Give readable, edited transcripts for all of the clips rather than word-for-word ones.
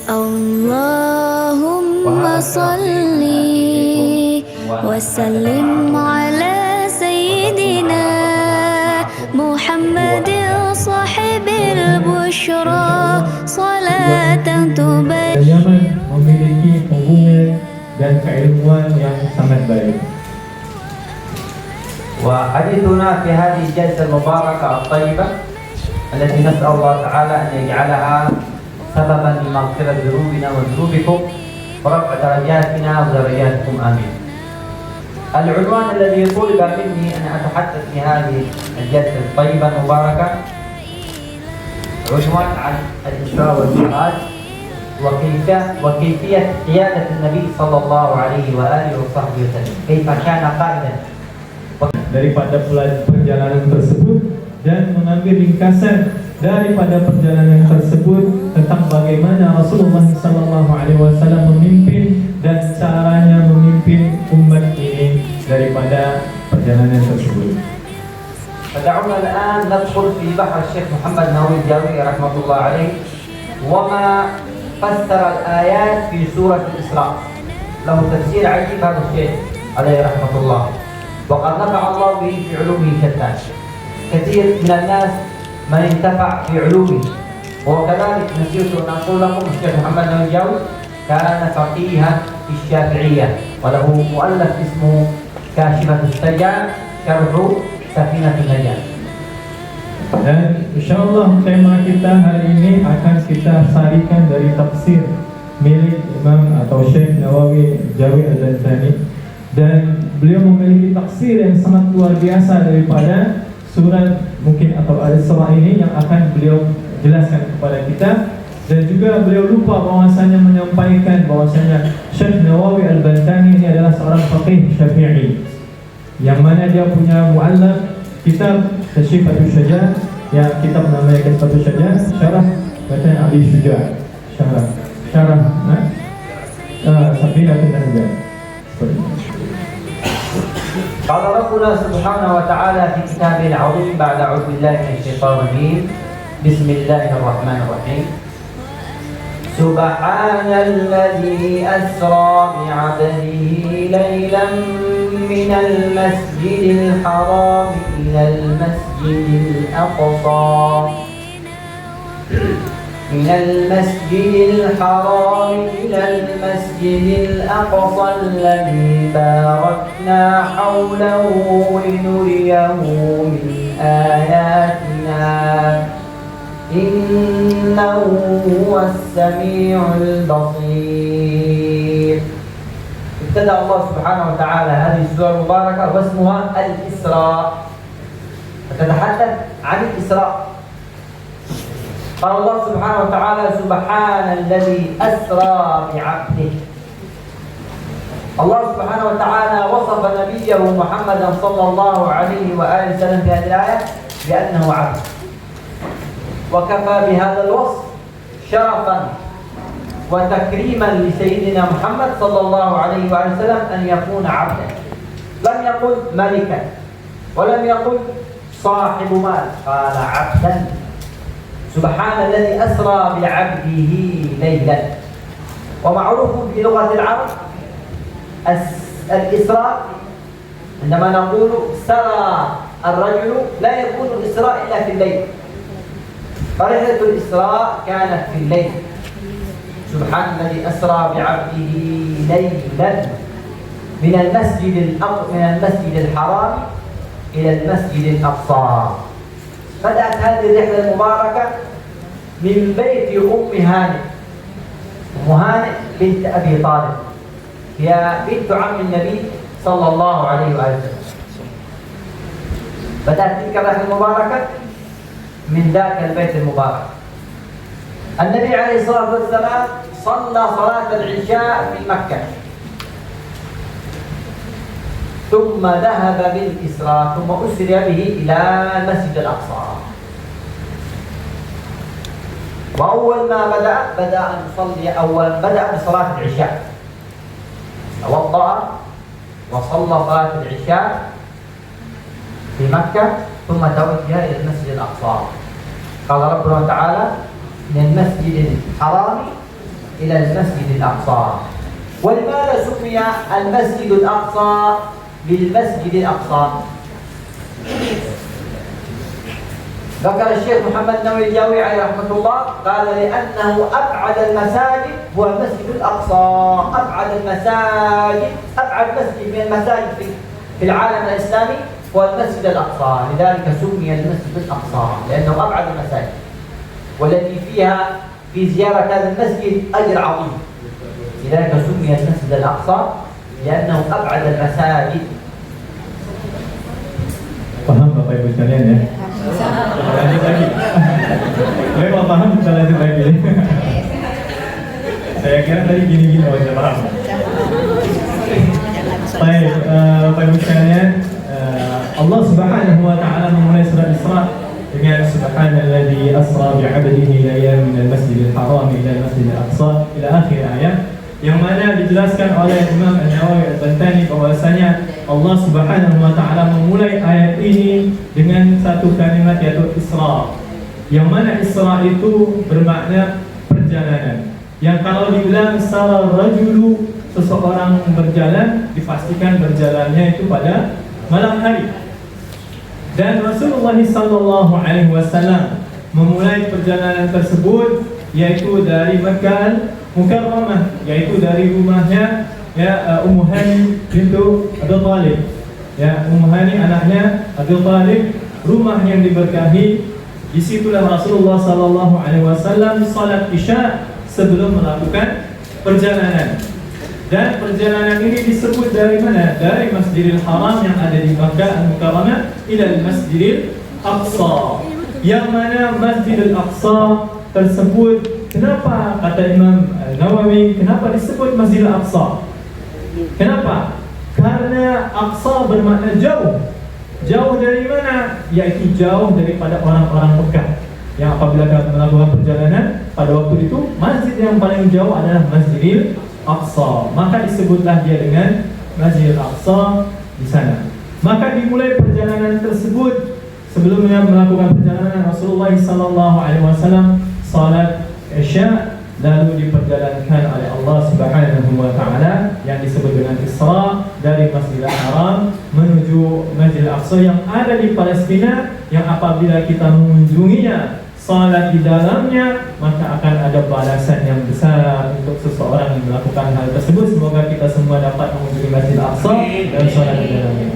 Allahumma salli wa sallim ala sayyidina Muhammadin sahibil bushra salatan tubayyinu. Yaman memiliki hubungan dan keilmuan yang sangat baik. وحديثنا في هذه الجلسة المباركة الطيبة التي نسأل الله تعالى أن يجعلها سببا لمغفرة ذنوبنا وذنوبكم ورفع درجاتنا ودرجاتكم آمين. العنوان الذي طلب مني أن أتحدث في هذه الجلسة الطيبة المباركة عنوان عن الإسراء والمعراج وكيفية قيادة النبي صلى الله عليه وآله وصحبه وسلم، كيف كان قائدا. Daripada perjalanan tersebut dan mengambil ringkasan daripada perjalanan tersebut tentang bagaimana Rasulullah SAW memimpin dan caranya memimpin umat ini daripada perjalanan tersebut. فدعونا الآن ندخل في بحر الشيخ محمد ناوي الجاوي رحمة الله عليه وما فسر الآيات في سورة الإسراء. له تفسير عجيب هذا الشيخ عليه رحمة الله، وقد نفع الله به في علومه شتى. كثير من الناس من انتفع في علومه، وكذلك نسيت أن أقول لكم الشيخ محمد ناوي الجاوي كان فقيها في الشافعية وله مؤلف اسمه كاشفة السجان شرح سفينة النجاة. Dan insyaAllah tema kita hari ini akan kita sarikan dari tafsir milik Imam atau Syekh Nawawi Jawi Al-Bantani, dan beliau memiliki tafsir yang sangat luar biasa daripada surat mungkin atau Al-Isra ini yang akan beliau jelaskan kepada kita. Dan juga beliau lupa bahwasanya menyampaikan bahwasanya Syekh Nawawi Al-Bantani ini adalah seorang faqih Syafi'i, yang mana dia punya mu'allaf kitab Tashifatul Syajah, yang kitab namanya Tashifatul Syajah, syarah bacaan Ali Syuja, syarah Safinatun Najah. قال ربنا سبحانه وتعالى في كتابه العظيم بعد أعوذ بالله من الشيطان الرجيم بسم الله الرحمن الرحيم سبحان الذي أسرى بعبده ليلا من المسجد الحرام إلى المسجد الأقصى إلى المسجد الأقصى الذي باركنا حوله لنريه من آياتنا إنه هو السميع البصير. ابتدأ الله سبحانه وتعالى هذه السورة المباركة واسمها الإسراء، فتتحدث عن الإسراء. قال الله سبحانه وتعالى سبحان الذي أسرى بعبده. الله سبحانه وتعالى وصف نبيه محمدا صلى الله عليه وآله وسلم في هذه الآية بأنه عبد، وكفى بهذا الوصف شرفا وتكريما لسيدنا محمد صلى الله عليه وآله وسلم أن يكون عبدا. لم يقل ملكا ولم يقل صاحب مال، قال عبدا. سبحان الذي أسرى بعبده ليلا. ومعروف في لغة العرب الإسراء، عندما نقول سرى الرجل لا يكون الإسراء إلا في الليل، فرحلة الإسراء كانت في الليل. سبحان الذي أسرى بعبده ليلا من المسجد الحرام إلى المسجد الأقصى. بدأت هذه الرحلة المباركة من بيت أم هانئ. أم هانئ بنت أبي طالب، هي بنت عم النبي صلى الله عليه وآله وسلم. بدأت تلك الرحلة المباركة من ذاك البيت المبارك. النبي عليه الصلاة والسلام صلى صلاة العشاء في مكة، ثم ذهب بالإسراء، ثم أسري به إلى المسجد الأقصى. وأول ما بدأ أن يصلي بدأ بصلاة العشاء، توضأ وصلى صلاة العشاء في مكة، ثم توجه إلى المسجد الأقصى. قال ربنا تعالى من المسجد الحرام إلى المسجد الأقصى. ولماذا سمي المسجد الأقصى بالمسجد الأقصى؟ ذكر الشيخ محمد نووي الجاوي عليه رحمة الله قال لأنه أبعد المساجد هو المسجد الأقصى. أبعد مسجد من المساجد في العالم الإسلامي هو المسجد الأقصى، لذلك سمي المسجد الأقصى لأنه أبعد المساجد، والتي فيها في زيارة هذا المسجد أجر عظيم، لذلك سمي المسجد الأقصى لأنه أبعد المساجد. Paham Bapak Ibu sekalian ya? Lanjut lagi. Saya mau paham, kita lanjut lagi. Saya kira tadi gini-gini aja paham. Baik, Bapak Ibu sekalian, Allah Subhanahu wa taala memulai surah Isra dengan subhanalladzi asra bi'abdihi laylan minal masjidil haram ila al-masjidil aqsa ila akhir ayat, yang mana dijelaskan oleh Imam An-Nawawi Al-Bantani bahwasanya Allah Subhanahu wa taala memulai ayat ini dengan satu kalimat yaitu Isra. Yang mana Isra itu bermakna perjalanan. Yang kalau dibilang sara rajulu, seseorang berjalan, dipastikan berjalannya itu pada malam hari. Dan Rasulullah sallallahu alaihi wasallam memulai perjalanan tersebut yaitu dari Makkah Mukarramah, yaitu dari rumahnya Ummu Hani bintu Abi Thalib. Ummu Hani anaknya Abi Thalib, rumah yang diberkahi. Disitulah Rasulullah sallallahu alaihi wasallam salat Isya sebelum melakukan perjalanan. Dan perjalanan ini disebut dari mana? Dari Masjidil Haram yang ada di Makkah Al-Mukarramah ila Masjidil Aqsa. Yang mana Masjidil Aqsa tersebut, kenapa kata Imam Nawawi, kenapa disebut Masjidil Aqsa? Kenapa? Karena Aqsa bermakna jauh. Jauh dari mana? Yaitu jauh daripada orang-orang Mekah, yang apabila melakukan perjalanan pada waktu itu, masjid yang paling jauh adalah Masjidil Aqsa. Maka disebutlah dia dengan Masjidil Aqsa di sana. Maka dimulai perjalanan tersebut. Sebelumnya melakukan perjalanan, Rasulullah SAW salat Isya, lalu diperjalankan oleh Allah Subhanahu wa taala yang disebut dengan Isra dari Masjidil Haram menuju Masjidil Aqsa yang ada di Palestina, yang apabila kita mengunjunginya, salat di dalamnya, maka akan ada balasan yang besar untuk seseorang yang melakukan hal tersebut. Semoga kita semua dapat mengunjungi Masjidil Aqsa dan salat di dalamnya.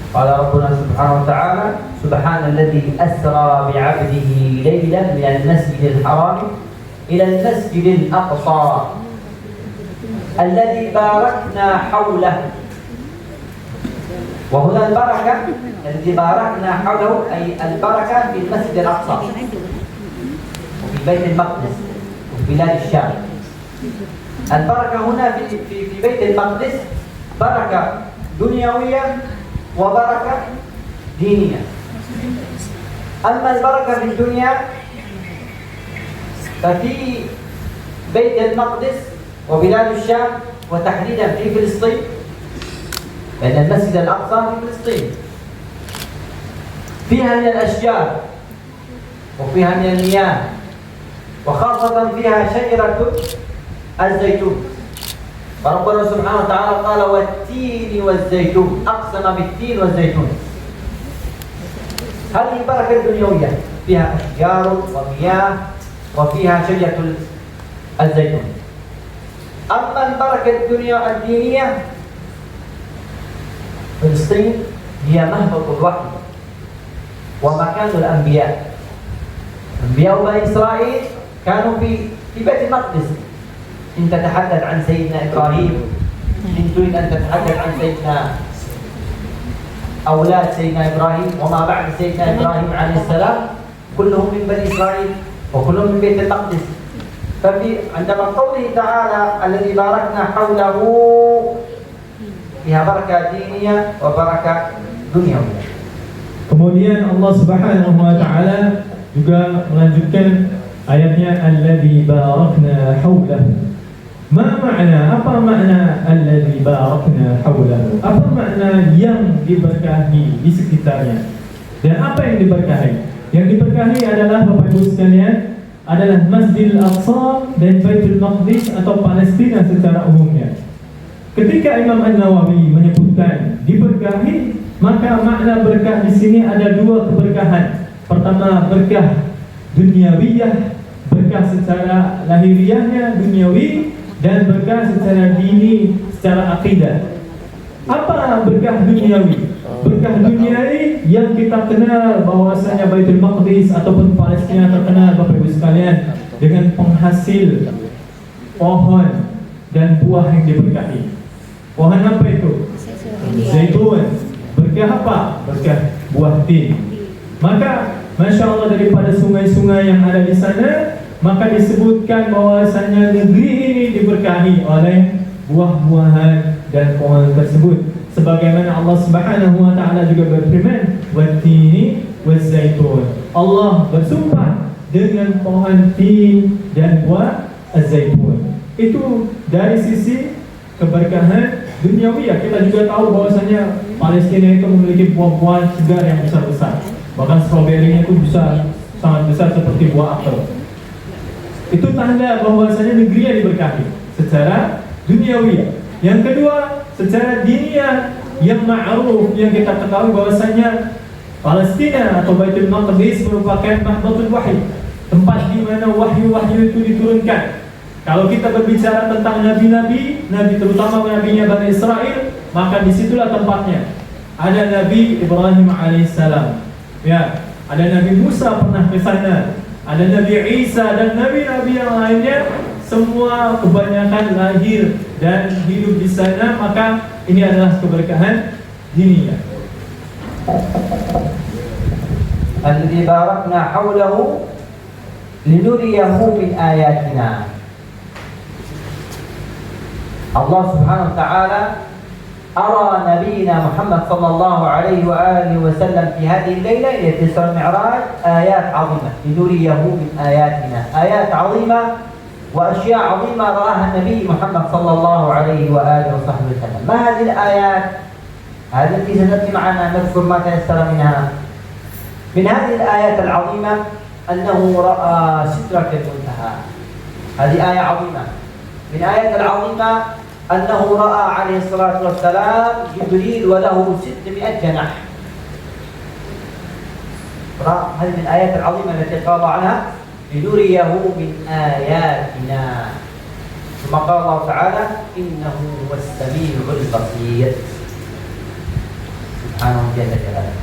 Qala Rabbuna subhanahu wa ta'ala subhanalladzi asra bi'abdihi laylan minal masjidil haram ila al-masjidil aqsa alladzi barakna hawlahu. وهنا البركة التي باركنا حوله أي البركة في المسجد الأقصى وفي بيت المقدس وفي بلاد الشام. البركة هنا في بيت المقدس بركة دنيوية وبركة دينية. أما البركة في الدنيا ففي بيت المقدس وبلاد الشام وتحديدا في فلسطين، لأن المسجد الأقصى في فلسطين فيها من الأشجار وفيها من المياه، وخاصة فيها شجرة الزيتون. فربنا سبحانه وتعالى قال والتين والزيتون، أقسم بالتين والزيتون. هذه بركة دنيوية فيها أشجار ومياه وفيها شجرة الزيتون. أما البركة الدينية فلسطين هي مهبط الوحي ومكان الأنبياء. أنبياء بني إسرائيل كانوا في بيت المقدس. إن تتحدث عن سيدنا إبراهيم، إن تريد أن تتحدث عن سيدنا أولاد سيدنا إبراهيم وما بعد سيدنا إبراهيم عليه السلام، كلهم من بني إسرائيل وكلهم من بيت المقدس. عندما قوله تعالى الذي باركنا حوله فيها بركة دينية وبركة دنيوية. Kemudian Allah Subhanahu wa taala juga melanjutkan ayatnya alladzi barakna haulahu. Apa makna alladzi barakna haulahu? Apa makna yang diberkahi di sekitarnya? Dan apa yang diberkahi? Yang diberkahi adalah Bapak Ibu sekalian, adalah Masjidil Aqsa dan Baitul Maqdis atau Palestina secara umumnya. Ketika Imam An-Nawawi menyebutkan diberkahi, maka makna berkah di sini ada dua keberkahan. Pertama, berkah duniawiyah, berkah secara lahiriahnya duniawi, dan berkah secara dini, secara akidah. Apa berkah duniawi? Berkah duniawi yang kita kenal bahwasanya Baitul Maqdis ataupun Palestina terkenal Bapak Ibu sekalian dengan penghasil pohon dan buah yang diberkahi. Pohon apa itu? Zaitun. Berkah apa? Berkah buah tin. Maka Masya Allah, daripada sungai-sungai yang ada di sana, maka disebutkan bahwasanya negeri ini diberkahi oleh buah-buahan dan pohon tersebut. Sebagaimana Allah Subhanahu wa taala juga berfirman, "Wat-tini waz-zaitun." Allah bersumpah dengan pohon tin dan buah az-zaitun. Itu dari sisi keberkahan duniawi. Kita juga tahu bahwasanya Palestina itu memiliki buah-buahan segar yang besar-besar. Bahkan stroberinya itu bisa sangat besar seperti buah apel. Itu tanda bahwasanya negeri yang diberkahi secara duniawi. Yang kedua, secara diniyah yang ma'ruf, yang kita ketahui bahwasanya Palestina atau Baitul Maqdis merupakan mahbatul wahyi, tempat di mana wahyu-wahyu itu diturunkan. Kalau kita berbicara tentang nabi-nabi, terutama nabinya Bani Israel, maka disitulah tempatnya. Ada Nabi Ibrahim alaihissalam, ya, ada Nabi Musa pernah ke sana, ada Nabi Isa dan nabi-nabi yang lainnya. Semua kebanyakan lahir dan hidup di sana, maka ini adalah keberkahan diniyah. Alladzi barakna hawlahu linuriyahu min ayatina. Allah Subhanahu wa ta'ala أرى نبينا محمد صلى الله عليه وآله وسلم في هذه الليلة ليلة الإسراء والمعراج آيات عظيمة لنريه من آياتنا، آيات عظيمة وأشياء عظيمة رآها النبي محمد صلى الله عليه وآله وصحبه وسلم. ما هذه الآيات؟ هذه التي ستأتي معنا نذكر ما تيسر منها. من هذه الآيات العظيمة أنه رأى سدرة المنتهى. هذه آية عظيمة. من آيات العظيمة أنه رأى عليه الصلاة والسلام جبريل وله 600 جناح. هذه من الآيات العظيمة التي قال عنها لنريه من آياتنا. ثم قال الله تعالى إنه هو السميع البصير. سبحانه جل جلاله.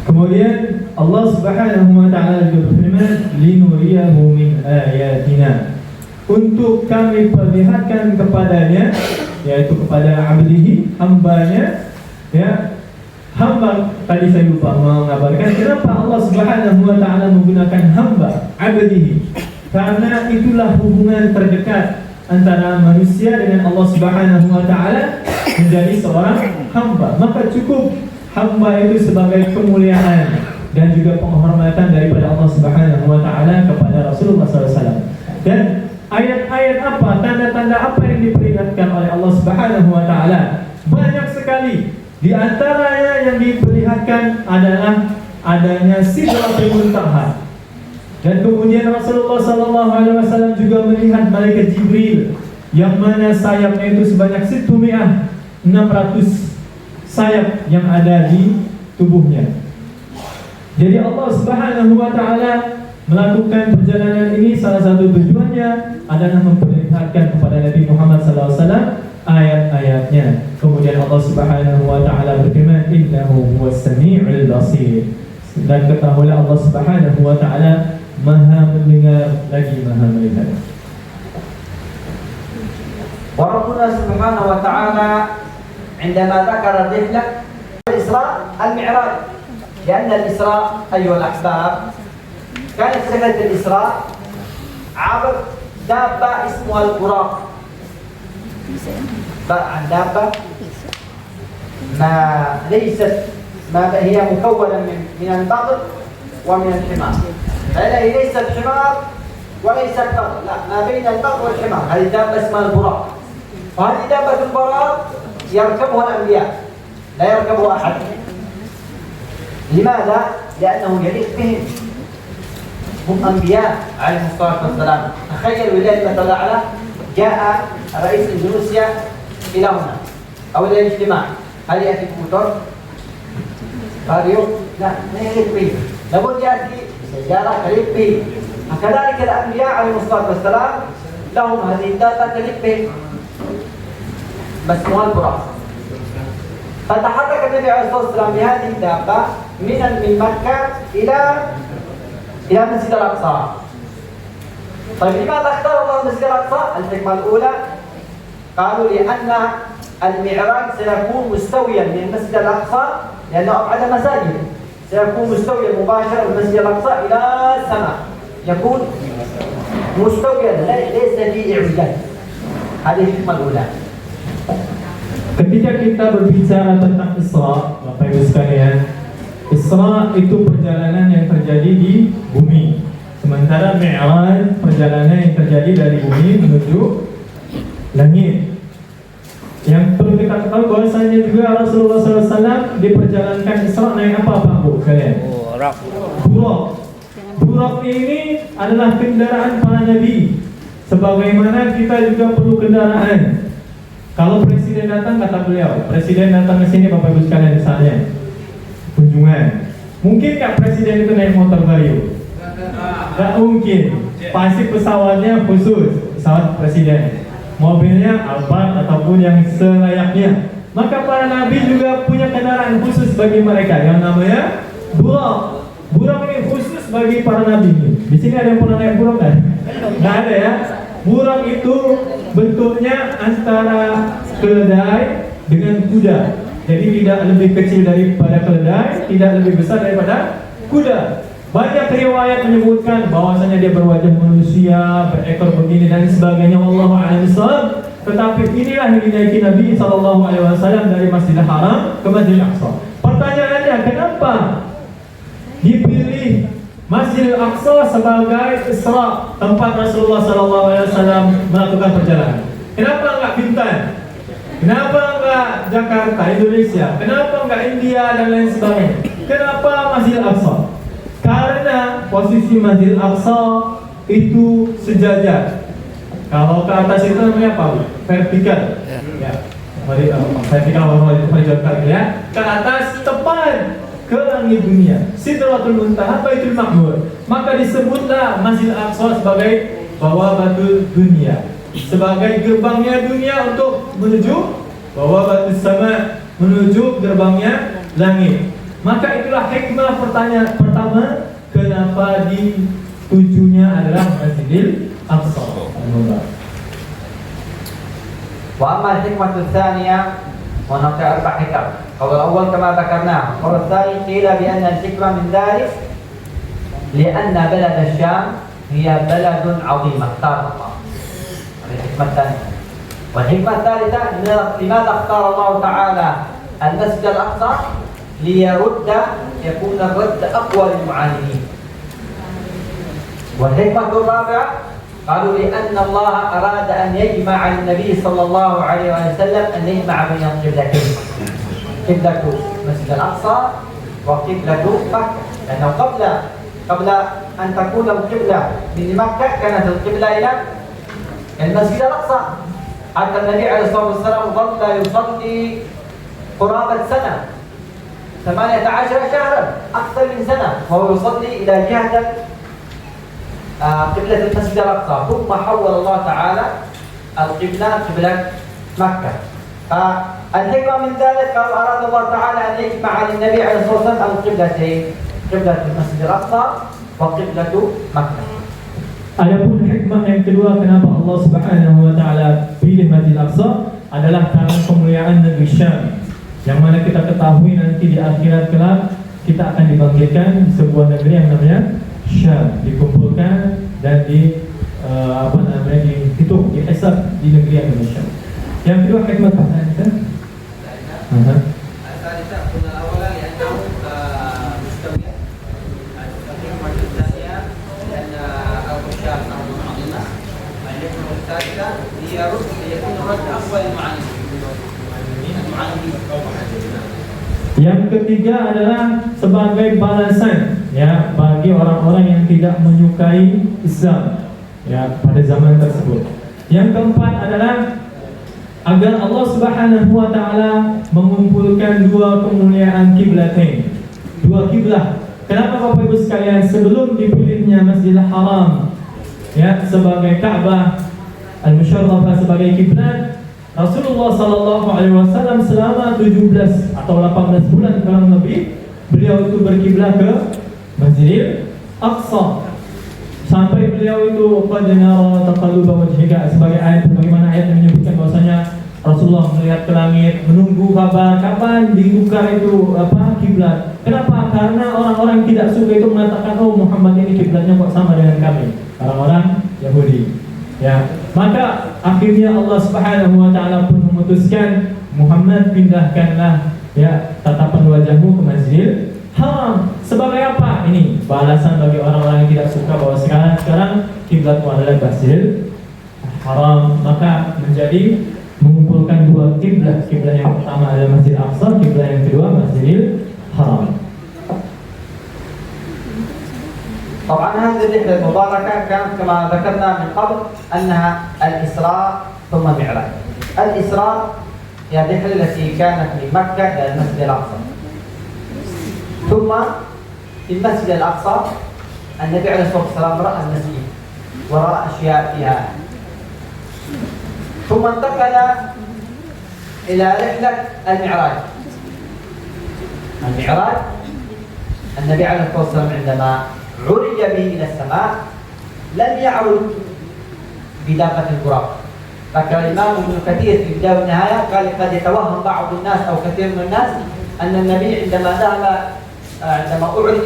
Kemudian Allah Subhanahu wa taala juga berfirman, "Linuriyahu min ayatina." Untuk kami perlihatkan kepadanya, yaitu kepada abdihi, hambanya, ya. Hamba, tadi saya lupa mengabarkan kenapa Allah Subhanahu wa taala menggunakan hamba, abdihi. Karena itulah hubungan terdekat antara manusia dengan Allah Subhanahu wa taala menjadi seorang hamba. Maka cukup hamba itu sebagai kemuliaan dan juga penghormatan daripada Allah Subhanahu wa taala kepada Rasulullah SAW. Dan ayat-ayat apa, tanda-tanda apa yang diperlihatkan oleh Allah Subhanahu wa taala? Banyak sekali. Di antaranya yang diperlihatkan adalah adanya Sidratul Muntaha. Dan kemudian Rasulullah SAW juga melihat malaikat Jibril yang mana sayapnya itu sebanyak 600 sayap yang ada di tubuhnya. Jadi Allah Subhanahu wa taala melakukan perjalanan ini, salah satu tujuannya adalah memperlihatkan kepada Nabi Muhammad SAW ayat-ayatnya. Kemudian Allah Subhanahu wa taala berfirman, "Innahu huwas samiul basir." Dan ketahuilah Allah Subhanahu wa taala Maha mendengar lagi Maha melihat. Wa Rabbuna Subhanahu wa taala عندما ذكر الرحلة الإسراء المعراج، لأن الإسراء أيها الأحباب كانت رحلة الإسراء عبر دابة اسمها البراق. عن دابة ما ليست ما هي مكونة من البقر ومن الحمار. هي ليست حمار وليست بقر، لا، ما بين البقر والحمار. هذه دابة اسمها البراق، وهذه دابة البراق يركبها الأنبياء، لا يركبها أحد. لماذا؟ لأنه يليق بهم. هم أنبياء عليهم الصلاة والسلام. تخيل ولاية المثل الأعلى جاء رئيس إندونيسيا إلى هنا أو إلى الاجتماع، هل يأتي بموتور؟ راديو؟ لا، ما يليق به، لابد يأتي بسيارة تليق به. كذلك الأنبياء عليهم الصلاة والسلام لهم هذه الدابة تليق به، مسموها البراق. فتحرك النبي عليه الصلاة والسلام بهذه الدابة من مكة إلى المسجد الأقصى. طيب لماذا اختار الله المسجد الأقصى؟ الحكمة الأولى قالوا لأن المعراج سيكون مستويا من المسجد الأقصى، لأنه أبعد مساجد، سيكون مستويا مباشرة من المسجد الأقصى إلى السماء، يكون مستويا ليس فيه اعوجاج. هذه الحكمة الأولى. Ketika kita berbicara tentang Isra, Bapak Ibu sekalian, Isra itu perjalanan yang terjadi di bumi. Sementara Mi'raj perjalanan yang terjadi dari bumi menuju langit. Yang perlu kita ketahui bahwasanya juga Rasulullah SAW diperjalankan Isra naik apa Pak Bu sekalian? Buraq. Buraq ini adalah kendaraan para nabi. Sebagaimana kita juga perlu kendaraan. Kalau presiden datang, kata beliau, presiden datang ke sini Bapak Ibu sekalian misalnya kunjungan, mungkin nggak presiden itu naik motor Vario? Nggak mungkin. Pasti pesawatnya khusus, pesawat presiden, mobilnya Alphard ataupun yang selayaknya. Maka para nabi juga punya kendaraan khusus bagi mereka yang namanya buraq. Buraq ini khusus bagi para nabi. Di sini ada yang pernah naik buraq kan? Nggak ada ya. Buraq itu bentuknya antara keledai dengan kuda. Jadi tidak lebih kecil daripada keledai, tidak lebih besar daripada kuda. Banyak riwayat menyebutkan bahwasanya dia berwajah manusia, berekor begini dan sebagainya. Wallahu a'lam bishawab. Tetapi inilah yang dinaiki Nabi SAW dari Masjidil Haram ke Masjidil Aqsa. Pertanyaannya, kenapa dipilih Masjidil Aqsa sebagai Isra, tempat Rasulullah SAW melakukan perjalanan? Kenapa enggak Bintan? Kenapa enggak Jakarta, Indonesia? Kenapa enggak India dan lain sebagainya? Kenapa Masjidil Aqsa? Karena posisi Masjidil Aqsa itu sejajar. Kalau ke atas itu namanya apa? Vertikal. Ya. Vertikal horizontal ya. Ke atas tepat ke langit dunia, Sidratul Muntaha, Baitul Ma'mur. Maka disebutlah Masjidil Aqsa sebagai Bawabatul Dunia, sebagai gerbangnya dunia untuk menuju Bawabatul Sama, menuju gerbangnya langit. Maka itulah hikmah pertanyaan pertama, kenapa ditujunya adalah Masjidil Aqsa. Wa amma al-hikmatu tsaniyah هناك 4 حكم. القول الأول كما ذكرناه، القول الثاني قيل بأن الحكمة من ذلك لأن بلد الشام هي بلد عظيمة اختار الله. هذه الحكمة الثانية. والحكمة الثالثة لماذا اختار الله تعالى المسجد الأقصى؟ ليرد، يكون الرد أقوى للمعاندين. والحكمة الرابعة قالوا لأن الله أراد أن يجمع النبي صلى الله عليه وسلم، أن يجمع بين القبلتين، قبلة المسجد الأقصى وقبلة مكة، لأنه قبل أن تكون القبلة من مكة كانت القبلة إلى المسجد الأقصى. حتى النبي عليه الصلاة والسلام ظل يصلي قرابة سنة، 18 شهرا، أكثر من سنة، وهو يصلي إلى جهة قبلة المسجد الأقصى، ثم حول الله تعالى القبلة قبلة مكة. فالحكمة من ذلك قال أراد الله تعالى أن يجمع للنبي عليه الصلاة والسلام القبلتين، قبلة المسجد الأقصى وقبلة مكة. Adapun hikmah yang kedua kenapa Allah Subhanahu wa taala pilih Masjidil Aqsa adalah karena kemuliaan negeri Syam, yang mana kita ketahui nanti di akhirat kelak kita akan dibangkitkan di sebuah negeri yang namanya Syam, dikumpulkan dan dihitung, dihisab di negeri yang namanya Syam. Yang kedua hikmah apa? Yang ketiga adalah sebagai balasan ya bagi orang-orang yang tidak menyukai Islam ya pada zaman tersebut. Yang keempat adalah agar Allah Subhanahu wa taala mengumpulkan dua kemuliaan kiblatain, dua kiblat. Kenapa Bapak Ibu sekalian, sebelum dipilihnya Masjidil Haram ya sebagai Ka'bah Al-Musharrafah sebagai kiblat, Rasulullah sallallahu alaihi wasallam selama 17 atau 18 bulan kurang lebih beliau itu berkiblat ke Masjidil Aqsa. Sampai beliau itu qad nara taqalluba wajhika sebagai ayat, bagaimana ayat yang menyebutkan bahwasanya Rasulullah melihat ke langit menunggu kabar kapan dibuka itu kiblat. Kenapa? Karena orang-orang tidak suka itu mengatakan, oh Muhammad ini kiblatnya kok sama dengan kami, orang-orang Yahudi. Ya, maka akhirnya Allah Subhanahu wa taala pun memutuskan, Muhammad pindahkanlah ya tatapan wajahmu ke Masjidil Haram. Sebagai apa? Ini balasan bagi orang-orang yang tidak suka bahwa sekarang kiblatmu adalah Masjidil Haram. Maka menjadi mengumpulkan dua kiblat. Kiblat yang pertama adalah Masjid Aqsa, kiblat yang kedua Masjidil Haram. طبعا هذه الرحلة المباركة كانت كما ذكرنا من قبل أنها الإسراء ثم المعراج. الإسراء هي الرحلة التي كانت من مكة إلى المسجد الأقصى، ثم في المسجد الأقصى النبي عليه الصلاة والسلام رأى المسجد ورأى أشياء فيها، ثم انتقل إلى رحلة المعراج. المعراج النبي عليه الصلاة والسلام عندما عرج به إلى السماء لم يعرج بدابة البراق. ذكر الإمام ابن كثير في البداية والنهاية قال قد يتوهم بعض الناس أو كثير من الناس أن النبي عندما أعرج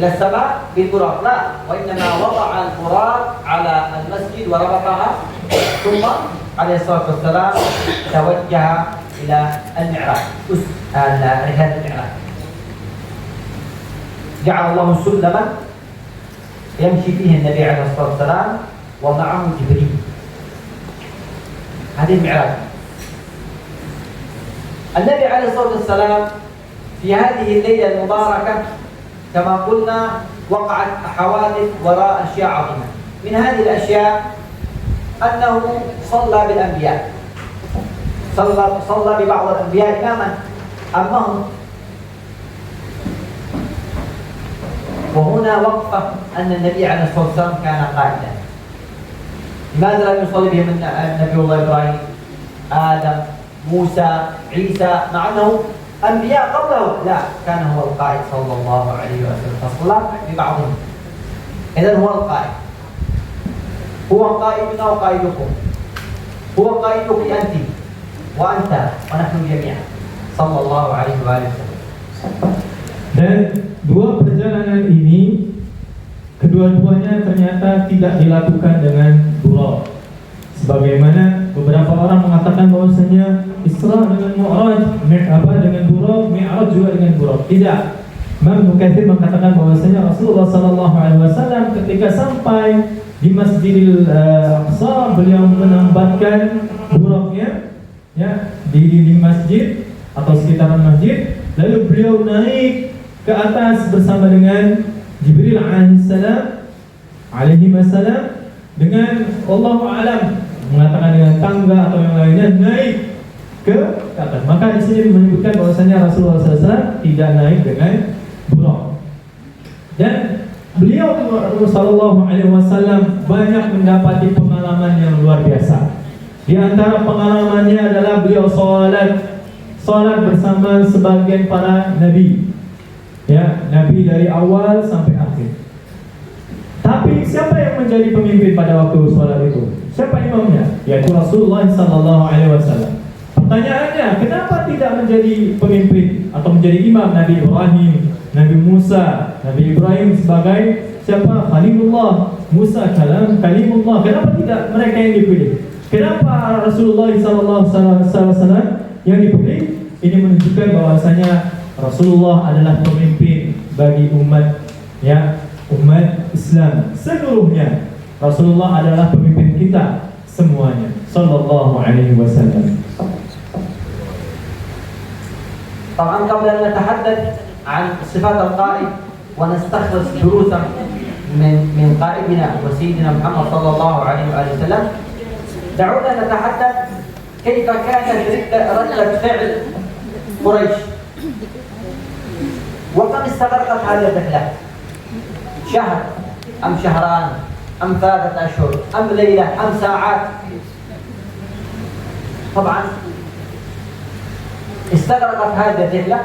إلى السماء بالبراق، لا، وإنما وضع البراق على المسجد وربطها، ثم عليه الصلاة والسلام توجه إلى المعراج، رحلة المعراج. جعل الله سلما يمشي فيه النبي عليه الصلاة والسلام ومعه جبريل. هذه المعراج. النبي عليه الصلاة والسلام في هذه الليلة المباركة كما قلنا وقعت حوادث وراء أشياء عظيمة. من هذه الأشياء أنه صلى بالأنبياء، صلى ببعض الأنبياء إماما أمهم. وهنا وقفة أن النبي عليه الصلاة والسلام كان قائدا. لماذا لم يصلي بهم النبي الله إبراهيم، آدم، موسى، عيسى، مع أنه أنبياء قبله؟ لا، كان هو القائد صلى الله عليه وسلم، فصلى ببعضهم. إذن هو القائد، هو قائدنا وقائدكم، هو قائدك أنت وأنت ونحن جميعا صلى الله عليه وآله وسلم. Dan dua perjalanan ini kedua-duanya ternyata tidak dilakukan dengan buraq. Sebagaimana beberapa orang mengatakan bahwasanya Isra dengan Mi'raj, dengan buraq, Mi'raj juga dengan buraq. Tidak. Imam Mukatsir mengatakan bahwasanya Rasulullah sallallahu alaihi wasallam ketika sampai di Masjidil Aqsa, beliau menambatkan buraqnya ya di masjid atau sekitaran masjid, lalu beliau naik ke atas bersama dengan Jibril alaihi salam dengan Allahu a'lam mengatakan dengan tangga atau yang lainnya naik ke atas. Maka di sini menyebutkan bahwasanya Rasulullah SAW tidak naik dengan buraq. Dan beliau sallallahu alaihi wasallam banyak mendapati pengalaman yang luar biasa. Di antara pengalamannya adalah beliau salat bersama sebagian para nabi. Ya, nabi dari awal sampai akhir. Tapi siapa yang menjadi pemimpin pada waktu salat itu? Siapa imamnya? Yaitu Rasulullah sallallahu alaihi wasallam. Pertanyaannya, kenapa tidak menjadi pemimpin atau menjadi imam Nabi Ibrahim, Nabi Musa, Nabi Ibrahim sebagai siapa? Khalilullah, Musa Kalimullah. Kenapa tidak mereka yang dipilih? Kenapa Rasulullah sallallahu alaihi wasallam yang dipilih? Ini menunjukkan bahwasanya Rasulullah adalah pemimpin bagi umat Islam seluruhnya. Rasulullah adalah pemimpin kita semuanya sallallahu alaihi wasallam. طبعا قبل أن نتحدث عن صفات القائد ونستخلص دروسا من قائدنا وسيدنا محمد صلى الله عليه وآله وسلم، دعونا نتحدث كيف كانت ردة فعل قريش، وكم استغرقت هذه الرحلة؟ شهر أم شهران أم 3 أشهر أم ليلة أم ساعات؟ طبعا استغرقت هذه الرحلة.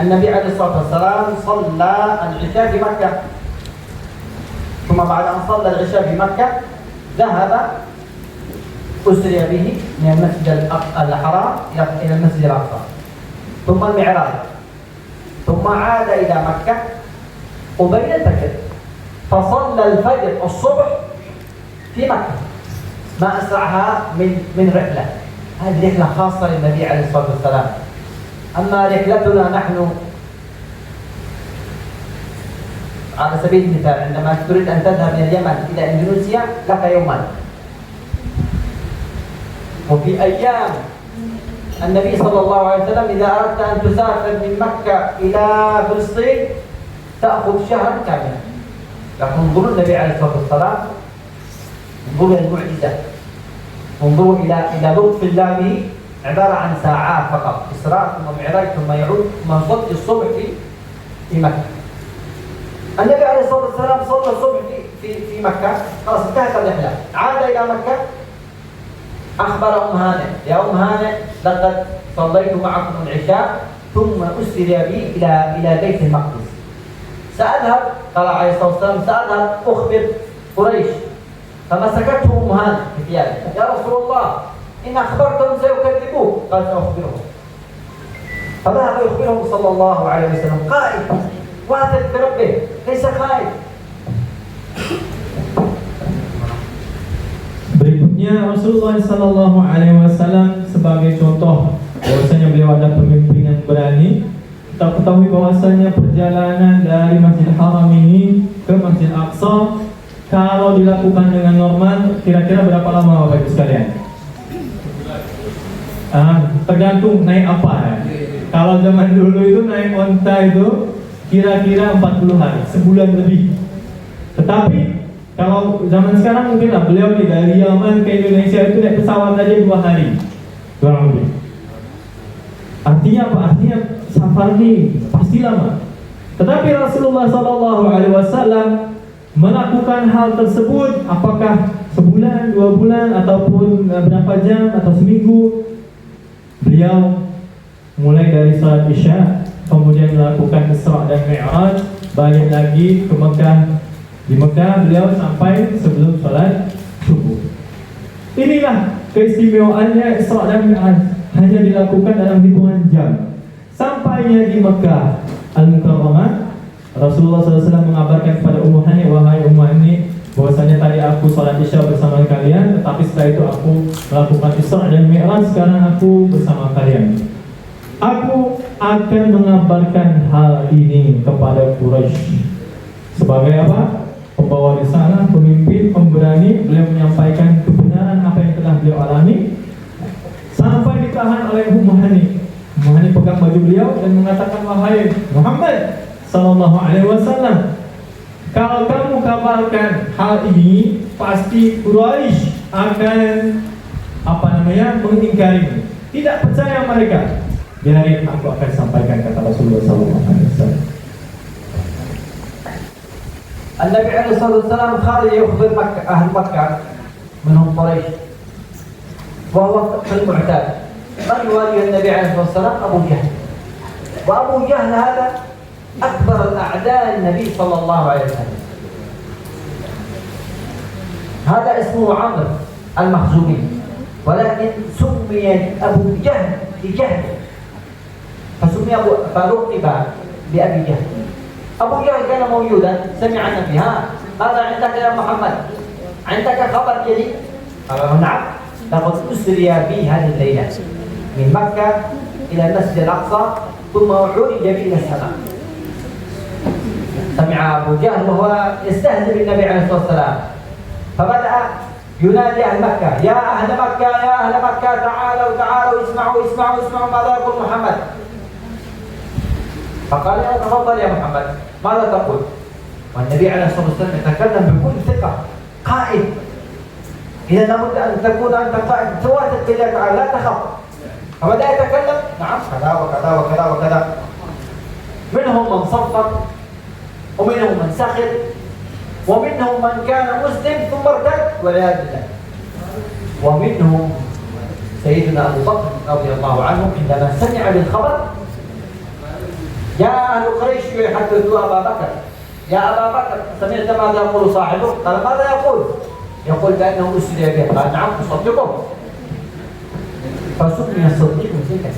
النبي عليه الصلاة والسلام صلى العشاء في مكة، ثم بعد أن صلى العشاء في مكة ذهب أسري به من المسجد الحرام إلى المسجد الأقصى، ثم المعراج، ثم عاد إلى مكة قبيل الفجر، فصلى الفجر الصبح في مكة. ما أسرعها من رحلة. هذه رحلة خاصة للنبي عليه الصلاة والسلام. أما رحلتنا نحن على سبيل المثال، عندما تريد أن تذهب من اليمن إلى إندونيسيا لك يومان، وفي أيام النبي صلى الله عليه وسلم إذا أردت أن تسافر من مكة إلى فلسطين تأخذ شهرا كاملا. لكن انظروا النبي عليه الصلاة والسلام، انظروا المعجزة، انظروا إلى لطف الله به، عبارة عن ساعات فقط، إسراء ثم معراج ثم يعود ثم يصلي الصبح في مكة. النبي عليه الصلاة والسلام صلى الصبح في مكة، خلاص انتهت الرحلة، عاد إلى مكة، أخبر أم هانئ: يا أم هانئ لقد صليت معكم العشاء ثم أسري بي إلى بيت المقدس، سأذهب. قال عليه الصلاة والسلام: سأذهب أخبر قريش. فمسكته أم هانئ في ثيابه: يا رسول الله إن أخبرتهم سيكذبوك. قال: سأخبرهم. فذهب يخبرهم صلى الله عليه وسلم: قائد واثق بربه ليس خائف. Berikutnya Rasulullah Sallallahu Alaihi Wasallam sebagai contoh bahwasanya beliau adalah pemimpin yang berani. Kita ketahui bahwasanya perjalanan dari Masjidil Haram ini ke Masjid Aqsa kalau dilakukan dengan normal kira-kira berapa lama Bapak Ibu sekalian? Tergantung naik apa ya. Kalau zaman dulu itu naik onta itu kira-kira 40 hari, sebulan lebih. Tetapi kalau zaman sekarang mungkin lah beliau dari Yaman ke Indonesia itu naik pesawat aja 2 hari kurang lebih. Artinya apa? Artinya safar ini pasti lama. Tetapi Rasulullah SAW melakukan hal tersebut apakah sebulan, 2 bulan, ataupun berapa jam atau seminggu. Beliau mulai dari salat Isya, kemudian melakukan Isra dan Mi'raj, balik lagi ke Mekah. Di Mekah beliau sampai sebelum salat subuh. Inilah keistimewaannya Isra dan Mi'raj, hanya dilakukan dalam hitungan jam. Sampainya di Mekah Al-Mukarramah, Rasulullah SAW mengabarkan kepada Ummu Hani: wahai Ummu Hani, bahwasanya tadi aku salat Isya bersama kalian, tetapi setelah itu aku melakukan Isra dan Mi'raj, sekarang aku bersama kalian. Aku akan mengabarkan hal ini kepada Quraisy. Sebagai apa? Pembawa risalah, pemimpin, pemberani. Beliau menyampaikan kebenaran apa yang telah beliau alami, sampai ditahan oleh Ummu Hani. Ummu Hani pegang baju beliau dan mengatakan: wahai Muhammad Sallallahu Alaihi Wasallam, kalau kamu kabarkan hal ini, pasti Quraisy akan mengingkari, tidak percaya mereka. Biarin aku akan sampaikan, kata Rasulullah SAW. النبي عليه الصلاة والسلام خرج يخبر أهل مكة منهم قريش، وهو في المعتاد. من يواجه النبي عليه الصلاة والسلام؟ أبو جهل. وأبو جهل هذا أكبر الأعداء النبي صلى الله عليه وسلم. هذا اسمه عمرو المخزومي، ولكن سمي أبو جهل لجهل، فسمي فلقب بأبي جهل. أبو جهل كان موجودا، سمع النبي: ماذا عندك يا محمد؟ عندك خبر جديد؟ قال: نعم، لقد أسري بي هذه الليلة من مكة إلى المسجد الأقصى ثم عرج بي إلى السماء. سمع أبو جهل وهو يستهزئ بالنبي عليه الصلاة والسلام، فبدأ ينادي أهل مكة: يا أهل مكة، يا أهل مكة، تعالوا تعالوا، اسمعوا اسمعوا اسمعوا ماذا يقول محمد. فقال يا تفضل يا محمد ماذا تقول؟ والنبي عليه الصلاة والسلام يتكلم بكل ثقة قائد إذا لابد أن تكون أنت قائد تواثق بالله تعالى لا تخف فبدأ يتكلم نعم كذا وكذا وكذا وكذا منهم من صفر ومنهم من سخر ومنهم من كان مسلم ثم ارتد والعياذ بالله ومنهم سيدنا أبو بكر رضي الله عنه عندما سمع بالخبر جاء أهل قريش يحدثوا أبا بكر يا أبا بكر سمعت ماذا يقول صاحبك؟ قال ماذا يقول؟ يقول بأنه أسري به قال نعم أصدقه فسمي الصديق مسلما.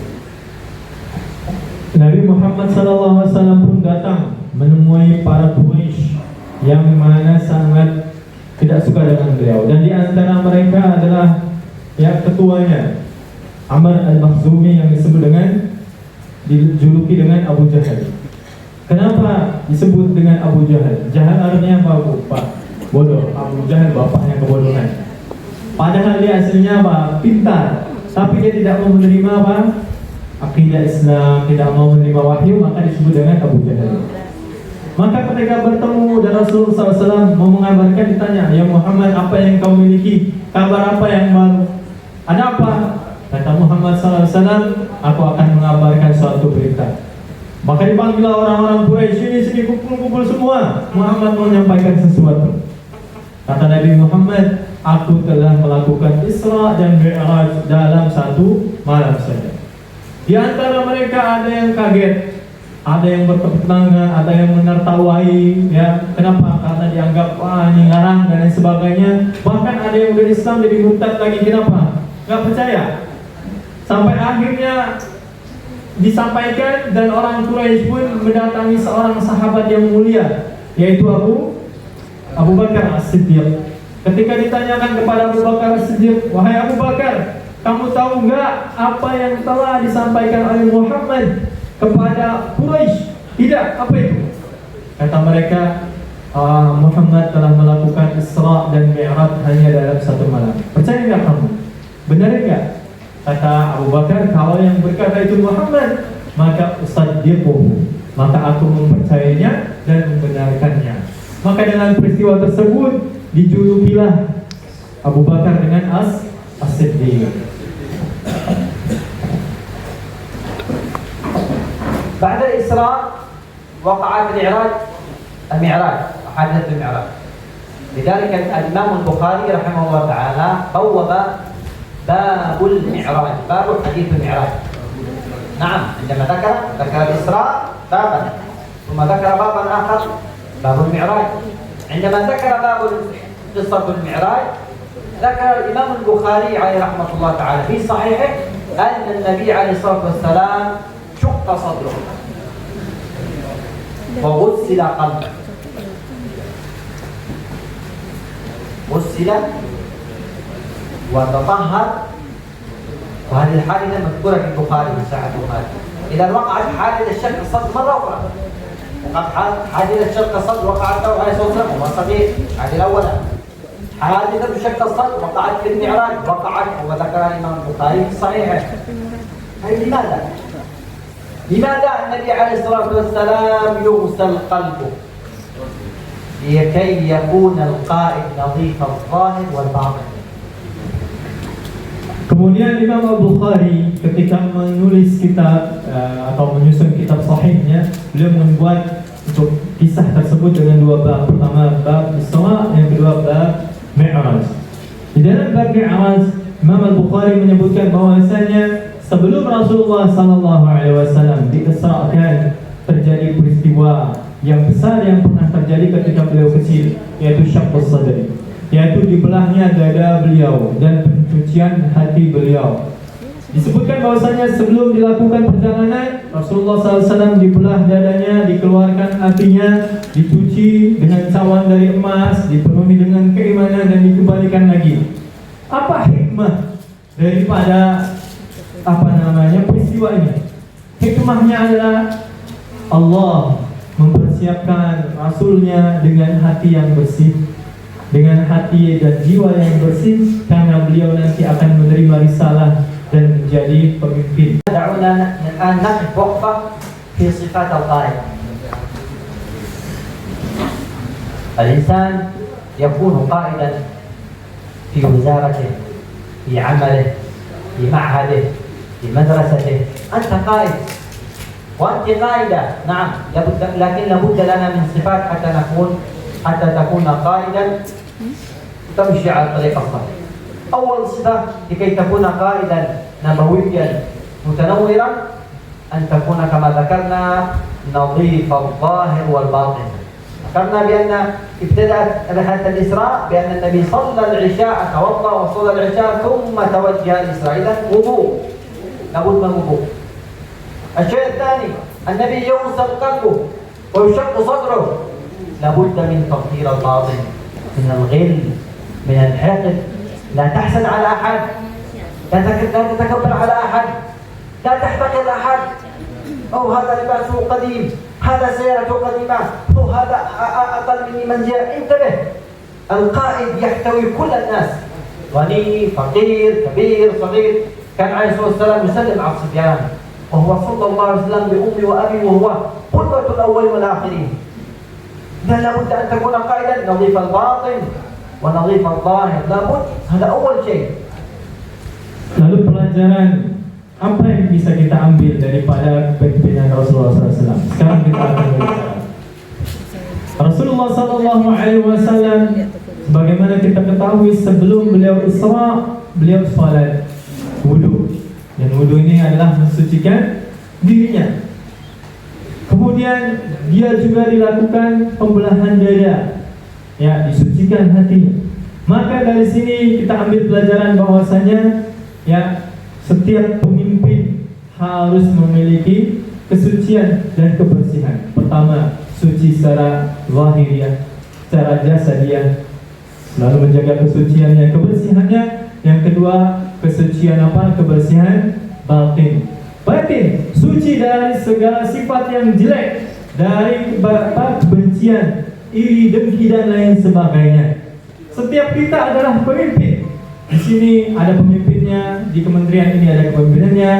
Nabi Muhammad SAW pun datang menemui para Quraisy yang mana sangat tidak suka dengan beliau, dan di antara mereka adalah yang ketuanya Amr al-Makhzumi yang dijuluki dengan Abu Jahal. Kenapa disebut dengan Abu Jahal? Jahal artinya apa, Pak? Bodoh. Abu Jahal bapaknya kebodohan. Padahal dia aslinya apa? Pintar, tapi dia tidak mau menerima apa? Akidah Islam, tidak mau menerima wahyu, maka disebut dengan Abu Jahal. Maka ketika bertemu dan Rasulullah SAW mau mengabarkan, ditanya, ya Muhammad, apa yang kau miliki? Kabar apa yang baru? Ada apa? Kata Muhammad SAW, aku akan mengabarkan suatu berita. Maka dipanggillah orang-orang Quraisy, sini kumpul-kumpul semua. Muhammad mau menyampaikan sesuatu. Kata Nabi Muhammad, aku telah melakukan Isra dan Mi'raj dalam satu malam saja. Di antara mereka ada yang kaget, ada yang bertepuk tangan, ada yang menertawai, ya. Kenapa? Karena dianggap wah ini ngarang dan lain sebagainya. Bahkan ada yang berislam jadi murtad lagi. Kenapa? Gak percaya. Sampai akhirnya disampaikan dan orang Quraisy pun mendatangi seorang sahabat yang mulia, yaitu Abu Bakar As-Siddiq. Ketika ditanyakan kepada Abu Bakar As-Siddiq, wahai Abu Bakar, kamu tahu enggak apa yang telah disampaikan oleh Muhammad kepada Quraisy? Tidak, apa itu? Kata mereka, Muhammad telah melakukan Isra dan Mi'raj hanya dalam satu malam. Percaya enggak kamu? Benar enggak? Kata Abu Bakar, kalau yang berkata itu Muhammad, maka usaddiquhu, maka aku mempercayainya dan membenarkannya. Maka dengan peristiwa tersebut dijulukilah Abu Bakar dengan As-Siddiq. بعد الإسراء وقعت المعراج حادثة المعراج. لذلك الإمام البخاري رحمه الله تعالى بوب باب المعراج، باب حديث المعراج. نعم، عندما ذكر الإسراء بابا، ثم ذكر بابا آخر باب المعراج. عندما ذكر باب قصة المعراج ذكر الإمام البخاري عليه رحمة الله تعالى في صحيحه أن النبي عليه الصلاة والسلام شق صدره وغسل قلبه، غسل وتطهر. وهذه الحادثة مذكورة في البخاري في صحيح البخاري. إذا وقعت حادثة شق الصدر مرة أخرى، وقعت حادثة شق الصدر وقعت له عليه الصلاة والسلام وهو صغير، هذه الأولى. حادثة شق الصدر وقعت في المعراج، وقعت وذكرها الإمام البخاري في صحيحه. لماذا؟ لماذا النبي عليه الصلاة والسلام يغسل قلبه؟ لكي يكون القائد نظيف الظاهر والباطن. Kemudian Imam Al-Bukhari ketika menulis kitab atau menyusun kitab sahihnya, beliau membuat untuk kisah tersebut dengan dua bab. Pertama bab Isra, yang kedua bab Mi'raj. Di dalam bab Mi'raj, Imam Al-Bukhari menyebutkan bahwasanya sebelum Rasulullah SAW diisrakan, terjadi peristiwa yang besar yang pernah terjadi ketika beliau kecil, yaitu syaqqus sadri, yaitu dibelahnya dada beliau dan pencucian hati beliau. Disebutkan bahwasanya sebelum dilakukan perjalanan, Rasulullah SAW dibelah dadanya, dikeluarkan hatinya, dicuci dengan cawan dari emas, dipenuhi dengan keimanan dan dikembalikan lagi. Apa hikmah daripada peristiwa ini? Hikmahnya adalah Allah mempersiapkan Rasulnya dengan hati yang bersih, dengan hati dan jiwa yang bersih, karena beliau nanti akan menerima risalah dan menjadi pemimpin. دعونا الآن نقف وقفة في صفات القائد. الإنسان يكون قائدا في وزارته، في عمله، في معهده، في مدرسته. أنت قائد وأنت قائدة، نعم، لكن لابد لنا من صفات حتى تكون قائدا تمشي على الطريق الصحيح. أول صفة لكي تكون قائدا نبويا متنورا أن تكون كما ذكرنا نظيف الظاهر والباطن. ذكرنا بأن ابتدأت رحلة الإسراء بأن النبي صلى العشاء، توضأ وصلى العشاء ثم توجه الإسراء. إذن وضوء، لابد من وضوء. الشيء الثاني النبي يغسل قلبه ويشق صدره، لابد من تطهير الباطن من الغل، من الحقد. لا تحسد على أحد، لا تتكبر على أحد، لا تحتقر أحد. أو هذا لباسه قديم، هذا سيارته قديمة، أو هذا أقل مني منزلا. انتبه، القائد يحتوي كل الناس، غني، فقير، كبير، صغير. كان عليه الصلاة والسلام يسلم على الصبيان وهو صلى الله عليه وسلم بأمي وأبي وهو قدوة الأول والآخرين. إذا لابد أن تكون قائدا نظيف الباطن ونظيف الظاهر، لابد، هذا أول شيء. Lalu pelajaran apa yang bisa kita ambil daripada kepemimpinan Rasulullah SAW? Sekarang kita akan berbicara. Rasulullah SAW, sebagaimana kita ketahui, sebelum beliau Isra, beliau salat wudu. Dan wudu ini adalah mensucikan dirinya. Kemudian dia juga dilakukan pembelahan dada, ya, disucikan hatinya. Maka dari sini kita ambil pelajaran bahwasanya, ya, setiap pemimpin harus memiliki kesucian dan kebersihan. Pertama, suci secara zahiriah, secara jasadiah, selalu menjaga kesuciannya, kebersihannya. Yang kedua, kesucian apa? Kebersihan batin. Batin, suci dari segala sifat yang jelek, dari kebencian, iri, dengki dan lain sebagainya. Setiap kita adalah pemimpin. Di sini ada pemimpinnya, di kementerian ini ada kepemimpinannya,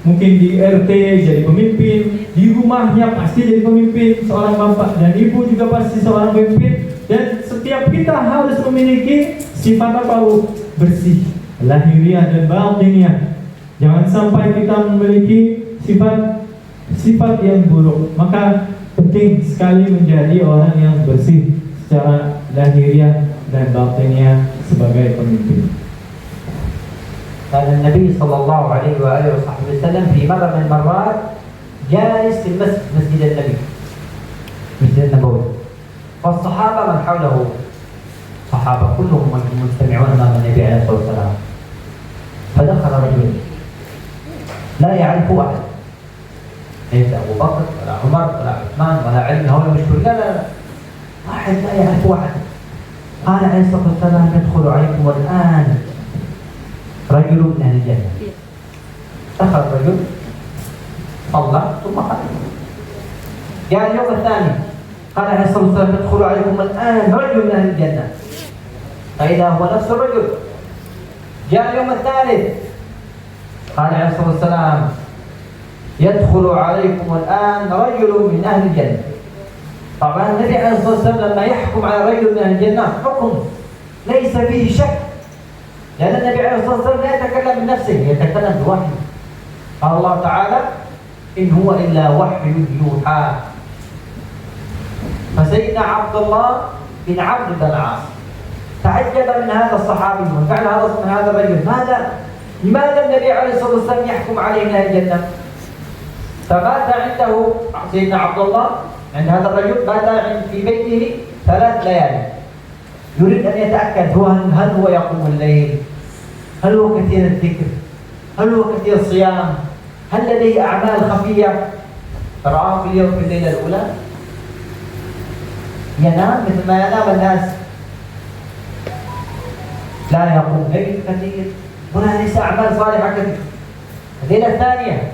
mungkin di RT jadi pemimpin, di rumahnya pasti jadi pemimpin, seorang bapak dan ibu juga pasti seorang pemimpin. Dan setiap kita harus memiliki sifat apa? Bersih, lahiriah dan batiniah. Jangan sampai kita memiliki sifat yang buruk. Maka penting sekali menjadi orang yang bersih secara lahiriah dan batiniah sebagai pemimpin. كان النبي صلى الله عليه وآله وصحبه وسلم في مرة من المرات جالس في المسجد، مسجد النبي، مسجد النبوي، والصحابة من حوله صحابة كلهم مجتمعون أمام النبي عليه الصلاة والسلام. فدخل رجل لا يعرف أحد، ليس أبو بكر ولا عمر ولا عثمان ولا علي، هؤلاء مشهور، لا لا لا، واحد لا يعرف أحد. قال عليه الصلاة والسلام: يدخل عليكم الآن رجل من أهل الجنة. دخل الرجل صلى ثم خرج. جاء اليوم الثاني قال عليه الصلاة والسلام: يدخل عليكم الآن رجل من أهل الجنة. فإذا هو نفس الرجل. جاء اليوم الثالث قال عليه الصلاة والسلام: يدخل عليكم الآن رجل من أهل الجنة. طبعا النبي عليه الصلاة والسلام لما يحكم على رجل من أهل الجنة حكم ليس فيه شك، لأن النبي عليه الصلاة والسلام لا يتكلم من نفسه، يتكلم بوحي. قال الله تعالى: إن هو إلا وحي يوحى. فسيدنا عبد الله بن عمرو بن العاص تعجب من هذا الصحابي ومن فعل هذا الرجل. لماذا النبي عليه الصلاة والسلام يحكم عليه من أهل الجنة؟ فمات عنده سيدنا عبد الله، عند هذا الرجل، مات في بيته 3 ليالي، يريد أن يتأكد هل هو يقوم الليل، هل هو كثير الذكر، هل هو كثير الصيام، هل لديه أعمال خفية. فرآه في الليلة الأولى ينام مثل ما ينام الناس، لا يقوم ليل كثير ولا ليس أعمال صالحة كثير. الليلة الثانية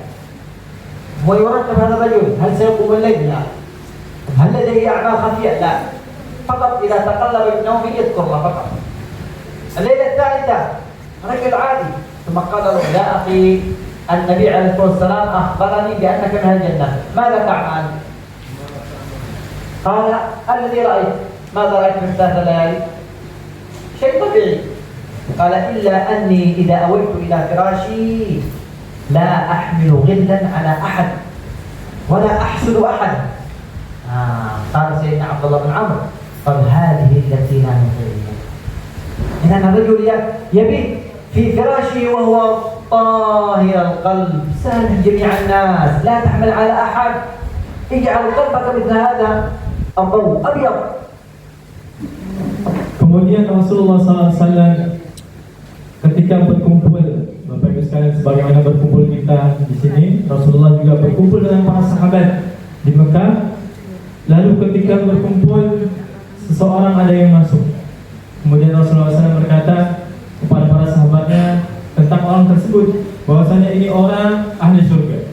هو يرتب هذا الرجل، هل سيقوم الليل؟ لا. هل لديه أعمال خفية؟ لا. فقط إذا تقلب بنومه يذكر الله فقط. الليلة الثالثة رجل عادي، ثم قال له: يا أخي النبي عليه الصلاة والسلام أخبرني بأنك من أهل الجنة، ماذا تعمل؟ قال الذي رأيت. ماذا رأيت في 3 ليالي؟ شيء طبيعي. قال إلا أني إذا أويت إلى فراشي لا أحمل غلا على أحد ولا أحسد أحد. قال سيدنا عبد الله بن عمرو قال هذه التي لا نطيقها. إذن الرجل يبيت في فراشه وهو طاهر القلب سامح جميع الناس، لا تحمل على أحد، اجعل قلبك مثل هذا الضوء أبيض. Kemudian Rasulullah SAW ketika berkumpul, Bapak Ibu sekalian, sebagaimana berkumpul kita di sini, Rasulullah juga berkumpul dengan para sahabat di Mekah. Lalu ketika berkumpul, seseorang ada yang masuk. Kemudian Rasulullah SAW berkata kepada para sahabatnya tentang orang tersebut, bahwasanya ini orang ahli surga.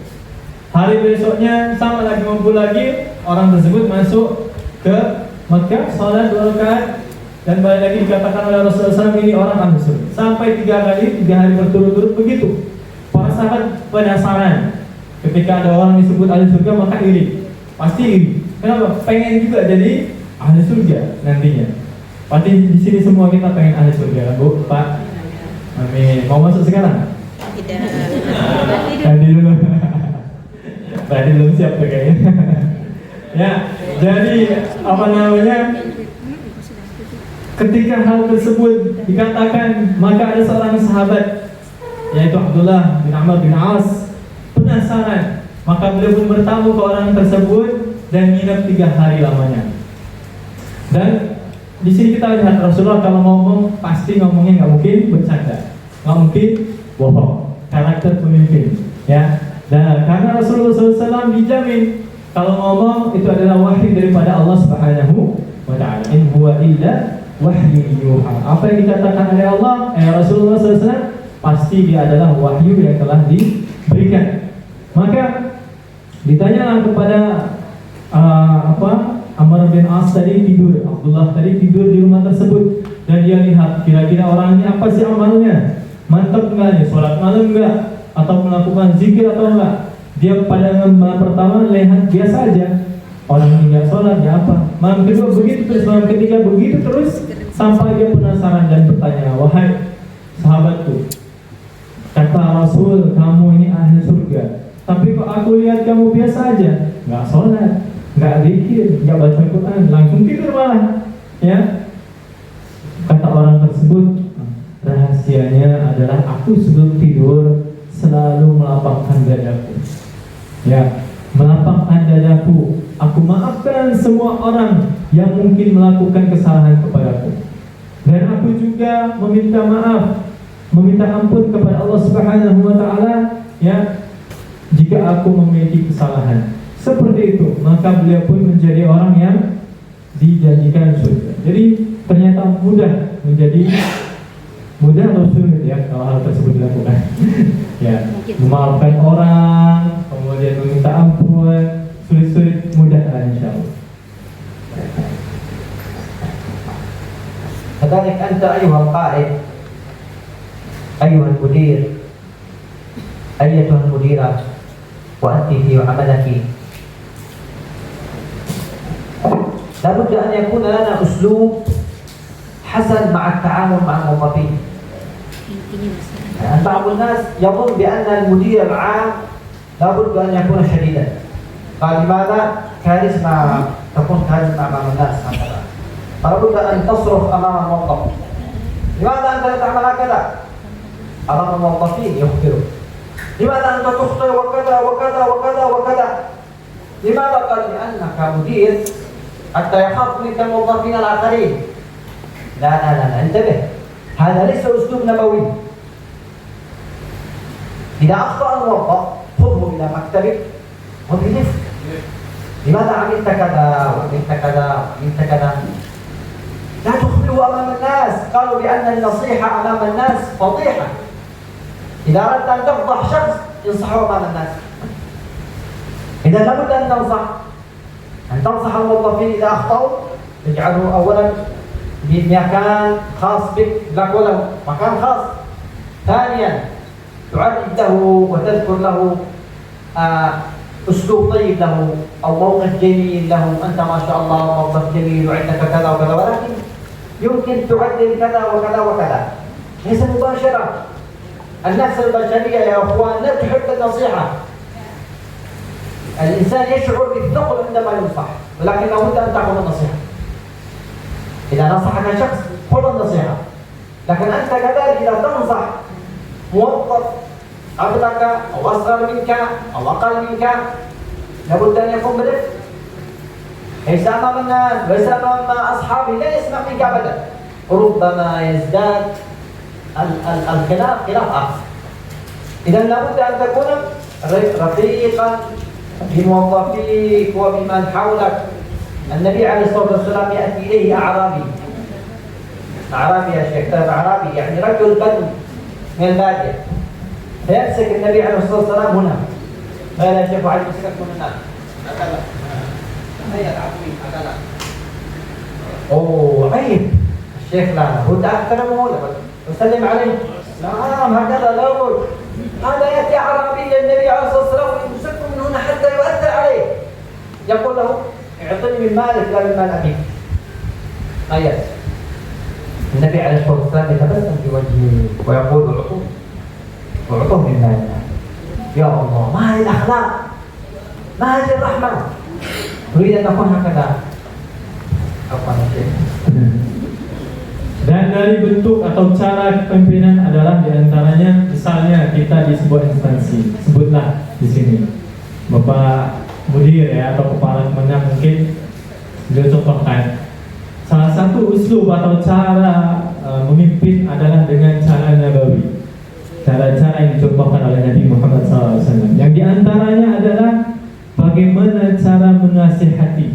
Hari besoknya sama lagi ngumpul lagi, orang tersebut masuk ke Mekah, salat 2 rakaat, dan balik lagi dikatakan oleh Rasulullah SAW ini orang ahli surga. Sampai 3 hari berturut-turut begitu. Para sahabat penasaran. Ketika ada orang disebut ahli surga maka iri, pasti iri. Kenapa? Pengen juga jadi ahli surga nantinya. Pasti di sini semua kita pengen ahli surga, kan, Bu, Pak? Amin. Mau masuk sekarang? Tidak. Tadi dulu. Tadi belum siap tuh kayaknya. Ya, jadi apa namanya? Ketika hal tersebut dikatakan, maka ada seorang sahabat yaitu Abdullah bin Amr bin As penasaran, maka beliau pun bertamu ke orang tersebut dan nginep 3 hari lamanya. Dan di sini kita lihat Rasulullah kalau ngomong pasti ngomongnya nggak mungkin bercanda, nggak mungkin bohong, karakter pemimpin, ya. Dan karena Rasulullah SAW dijamin kalau ngomong itu adalah wahyu daripada Allah Subhanahu wa Ta'ala. In huwa illa wahyu yuha. Apa yang dikatakan oleh Allah, Rasulullah SAW pasti dia adalah wahyu yang telah diberikan. Maka ditanyalah kepada Amr bin As tadi tidur, Abdullah tadi tidur di rumah tersebut, dan dia lihat kira-kira orang ini apa sih amalnya, mantap enggak nih, sholat malam enggak, atau melakukan zikir atau enggak. Dia pada malam pertama lihat biasa aja, orang ini enggak sholat ya apa. Malam kedua begitu terus, malam ketiga begitu terus, sampai dia penasaran dan bertanya, wahai sahabatku, kata Rasul kamu ini ahli surga, tapi kok aku lihat kamu biasa aja, enggak sholat, nggak zikir, nggak baca Quran, langsung tidur malah, ya. Kata orang tersebut, rahasianya adalah aku sebelum tidur selalu melapangkan dadaku, ya, melapangkan dadaku. Aku maafkan semua orang yang mungkin melakukan kesalahan kepadaku, dan aku juga meminta maaf, meminta ampun kepada Allah Subhanahu wa Ta'ala, ya, jika aku memiliki kesalahan. Seperti itu, maka beliau pun menjadi orang yang dijanjikan surga. Jadi ternyata mudah atau sulit ya kalau hal tersebut dilakukan. Ya, memaafkan orang, kemudian meminta ampun, sulit-sulit, mudah lah insyaallah. كذلك أنت أيها القائد، أيها المدير، أيتها المديرة، وأنت في عملك، لابد أن يكون لنا أسلوب حسن مع التعامل مع الموظفين. يعني بعض الناس يظن بأن المدير العام لابد أن يكون شديدا. قال لماذا؟ كاريزما، تكون كاريزما أمام الناس هكذا. لابد أن تصرخ أمام الموظف. لماذا أنت لا تعمل هكذا؟ أمام الموظفين يخبرك. لماذا أنت تخطئ وكذا وكذا وكذا وكذا؟ لماذا؟ قال لأنك مدير حتى يخاف منك الموظفين الآخرين. لا انتبه، هذا ليس أسلوب نبوي. إذا أخطأ الموظف خذه إلى مكتبك وبرفق. لماذا عملت كذا وعملت كذا وعملت كذا؟ لا تخبره أمام الناس. قالوا بأن النصيحة أمام الناس فضيحة. إذا أردت أن تفضح شخص انصحه أمام الناس. إذا لابد أن تنصح الموظفين إذا أخطأوا، تجعله أولا بمكان خاص بك، لك وله مكان خاص. ثانيا تعرج له وتذكر له أسلوب طيب له أو موقف جميل له، أنت ما شاء الله موقف جميل وعندك كذا وكذا، ولكن يمكن تعدل كذا وكذا وكذا، ليس مباشرة. النفس البشرية يا أخوان لا تحب النصيحة. الإنسان يشعر بالثقل عندما ينصح، ولكن لابد أن تأخذ النصيحة. إذا نصحك شخص خذ النصيحة، لكن أنت كذلك إذا تنصح موظف قبلك أو أصغر منك أو أقل منك لابد أن يكون برفق، ليس أمام الناس وليس أمام أصحابه، لا يسمع منك أبدا، ربما يزداد الخلاف خلاف آخر. إذا لابد أن تكون رفيقا بموظفيك وبمن حولك. النبي عليه الصلاة والسلام يأتي إليه أعرابي يا شيخ، أعرابي يعني رجل بدو من البادية، فيمسك النبي عليه الصلاة والسلام هنا، قال يا شيخ علي مسكتكم الناس هكذا، هيا العفوي هكذا. أوه عيب الشيخ، لا بد أحترمه ولا وسلم عليه، نعم هكذا لا بد. هذا يأتي أعرابي للنبي عليه الصلاة والسلام ويمسكه من هنا حتى يؤثر عليه، يقول له اعطني من مالك لا من مال أخيك. آيات النبي عليه الصلاة والسلام يتبسم في وجهه ويقول اعطوه من مالنا. يا الله، ما هذه الأخلاق، ما هذه الرحمة، نريد أن نكون هكذا. Dan dari bentuk atau cara kepemimpinan adalah diantaranya, misalnya kita di sebuah instansi, sebutlah di sini Bapak Mudir ya, atau kepala kemenang mungkin beliau contohkan. Salah satu uslub atau cara memimpin adalah dengan cara nabawi, cara-cara yang dicontohkan oleh Nabi Muhammad SAW. Yang diantaranya adalah bagaimana cara menasihati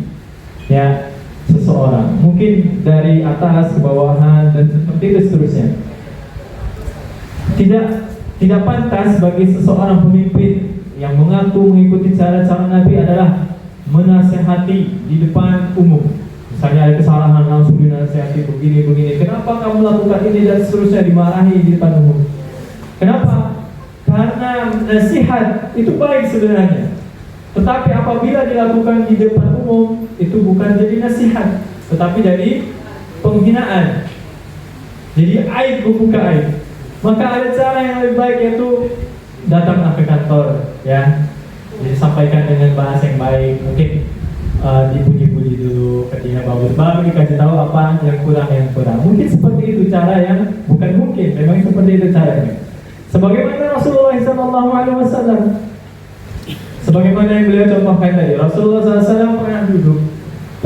ya seseorang, mungkin dari atas ke bawahan dan seperti itu seterusnya. Tidak pantas bagi seseorang pemimpin yang mengaku mengikuti cara-cara Nabi adalah menasihati di depan umum. Misalnya ada kesalahan langsung dinasihati begini, kenapa kamu melakukan ini dan seterusnya, dimarahi di depan umum. Kenapa? Karena nasihat itu baik sebenarnya, tetapi apabila dilakukan di depan umum itu bukan jadi nasihat, tetapi jadi penghinaan, jadi aib membuka aib. Maka ada cara yang lebih baik, yaitu datanglah ke kantor ya, jadi sampaikan dengan bahasa yang baik, mungkin dipuji-puji dulu, ketika bagus baru dikasih tahu apa yang kurang. Mungkin seperti itu cara yang memang seperti itu caranya. Sebagaimana Rasulullah SAW, sebagaimana yang beliau contohkan tadi, Rasulullah SAW pernah duduk,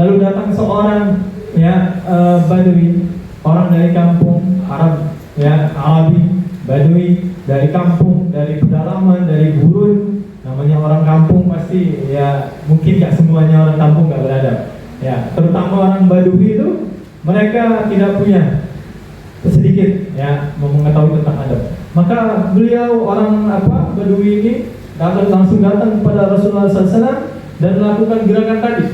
lalu datang seorang ya Badui, orang dari kampung Arab ya, Arabi, Badui dari kampung, dari pedalaman, dari gurun. Namanya orang kampung pasti ya, mungkin gak semuanya orang kampung gak beradab ya, terutama orang Badui itu mereka tidak punya sedikit ya mengetahui tentang adab. Maka beliau orang Badui ini langsung datang kepada Rasulullah SAW dan melakukan gerakan tadi,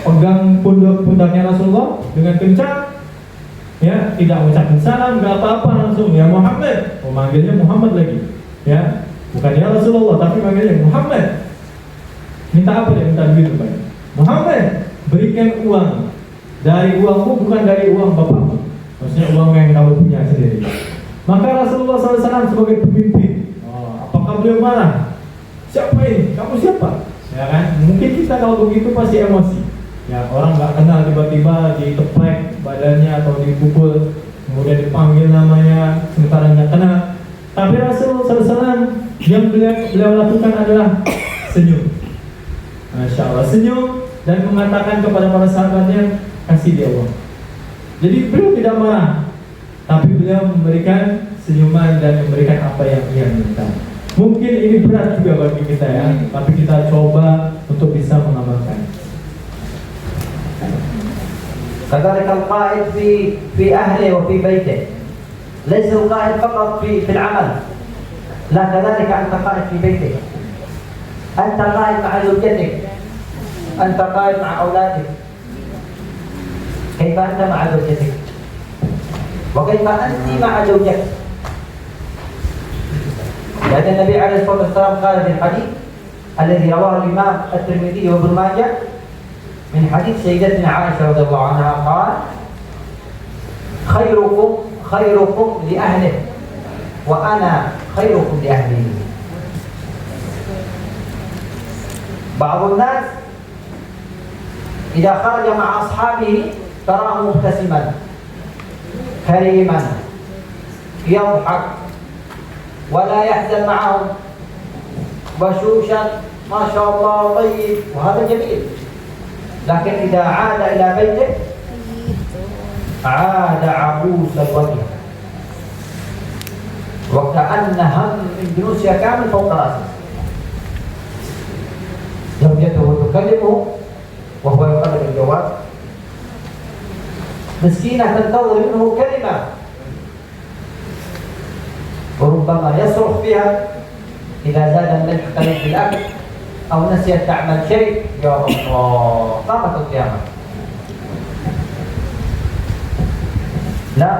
pegang pundaknya Rasulullah dengan kencang ya, tidak mengucapkan salam, gak apa-apa, langsung ya Muhammad, manggilnya Muhammad lagi ya, bukan ya Rasulullah tapi manggilnya Muhammad. Minta apa dia? Minta duit banyak. Muhammad, berikan uang, dari uangmu, bukan dari uang bapakmu, maksudnya uang yang kamu punya sendiri. Maka Rasulullah SAW sebagai pemimpin, apakah beliau marah? Siapa ini? Kamu siapa? Ya kan? Mungkin kita kalau begitu pasti emosi. Ya, orang nggak kenal tiba-tiba diteplek badannya atau dipukul, kemudian dipanggil namanya, sementara nggak kenal. Tapi Rasulullah SAW yang beliau lakukan adalah senyum. Masya Allah, senyum dan mengatakan kepada para sahabatnya, kasih dia uang. Jadi beliau tidak marah, tapi beliau memberikan senyuman dan memberikan apa yang ia minta. Mungkin ini berat juga bagi kita ya, tapi kita coba untuk bisa mengamalkan. كذلك القائد في أهله وفي بيته، ليس القائد فقط في العمل، لا كذلك أنت قائد في بيتك، أنت قائد مع زوجتك، أنت قائد مع أولادك. كيف أنت مع زوجتك؟ وكيف أنت مع زوجتك؟ لأن النبي عليه الصلاة والسلام قال في الحديث الذي رواه الإمام الترمذي وابن ماجه من حديث سيدتنا عائشة رضي الله عنها قال خيركم لأهله وأنا خيركم لأهلي. بعض الناس إذا خرج مع أصحابه تراه مبتسما كريما يضحك ولا يحزن معهم بشوشا ما شاء الله طيب وهذا جميل، لكن إذا عاد إلى بيته عاد عبوس الوجه وكأن هم إندونيسيا كامل فوق رأسه. زوجته تكلمه وهو يقلب الجواب، مسكينة تنتظر منه كلمة وربما يصرخ فيها إذا زاد الملح قليل في الأكل أو نسيت تعمل شيء، يا الله قامت القيامة. لا،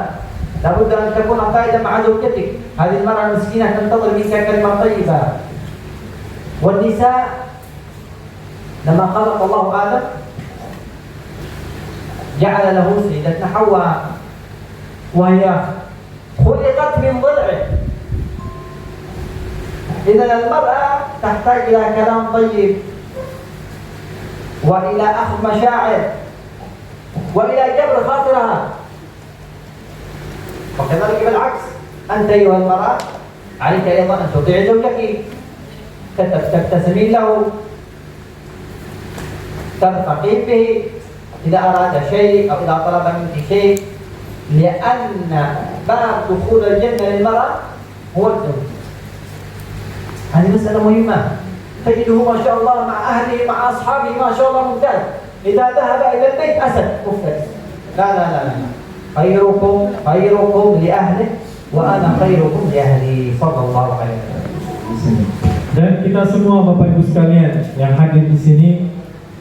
لابد أن تكون قائدا مع زوجتك. هذه المرأة المسكينة تنتظر منك كلمة طيبة. والنساء لما خلق الله آدم جعل له سيدتنا حواء وهي خلقت من ضلعه. إذا المرأة تحتاج إلى كلام طيب وإلى أخذ مشاعر وإلى جبر خاطرها، وكذلك بالعكس أنت أيها المرأة عليك أيضا أن تطيع زوجك، تبتسمين له، ترفقين به إذا أراد شيء أو إذا طلب منك شيء، لأن باب دخول الجنة للمرأة هو الزوج. هذه مسألة مهمة. تجده ما شاء الله مع أهله مع أصحابه ما شاء الله ممتاز، إذا ذهب إلى البيت أسد مفترس. لا، خيركم لأهله وأنا خيركم لأهلي صلى الله عليه وسلم. Dan kita semua Bapak Ibu sekalian yang hadir di sini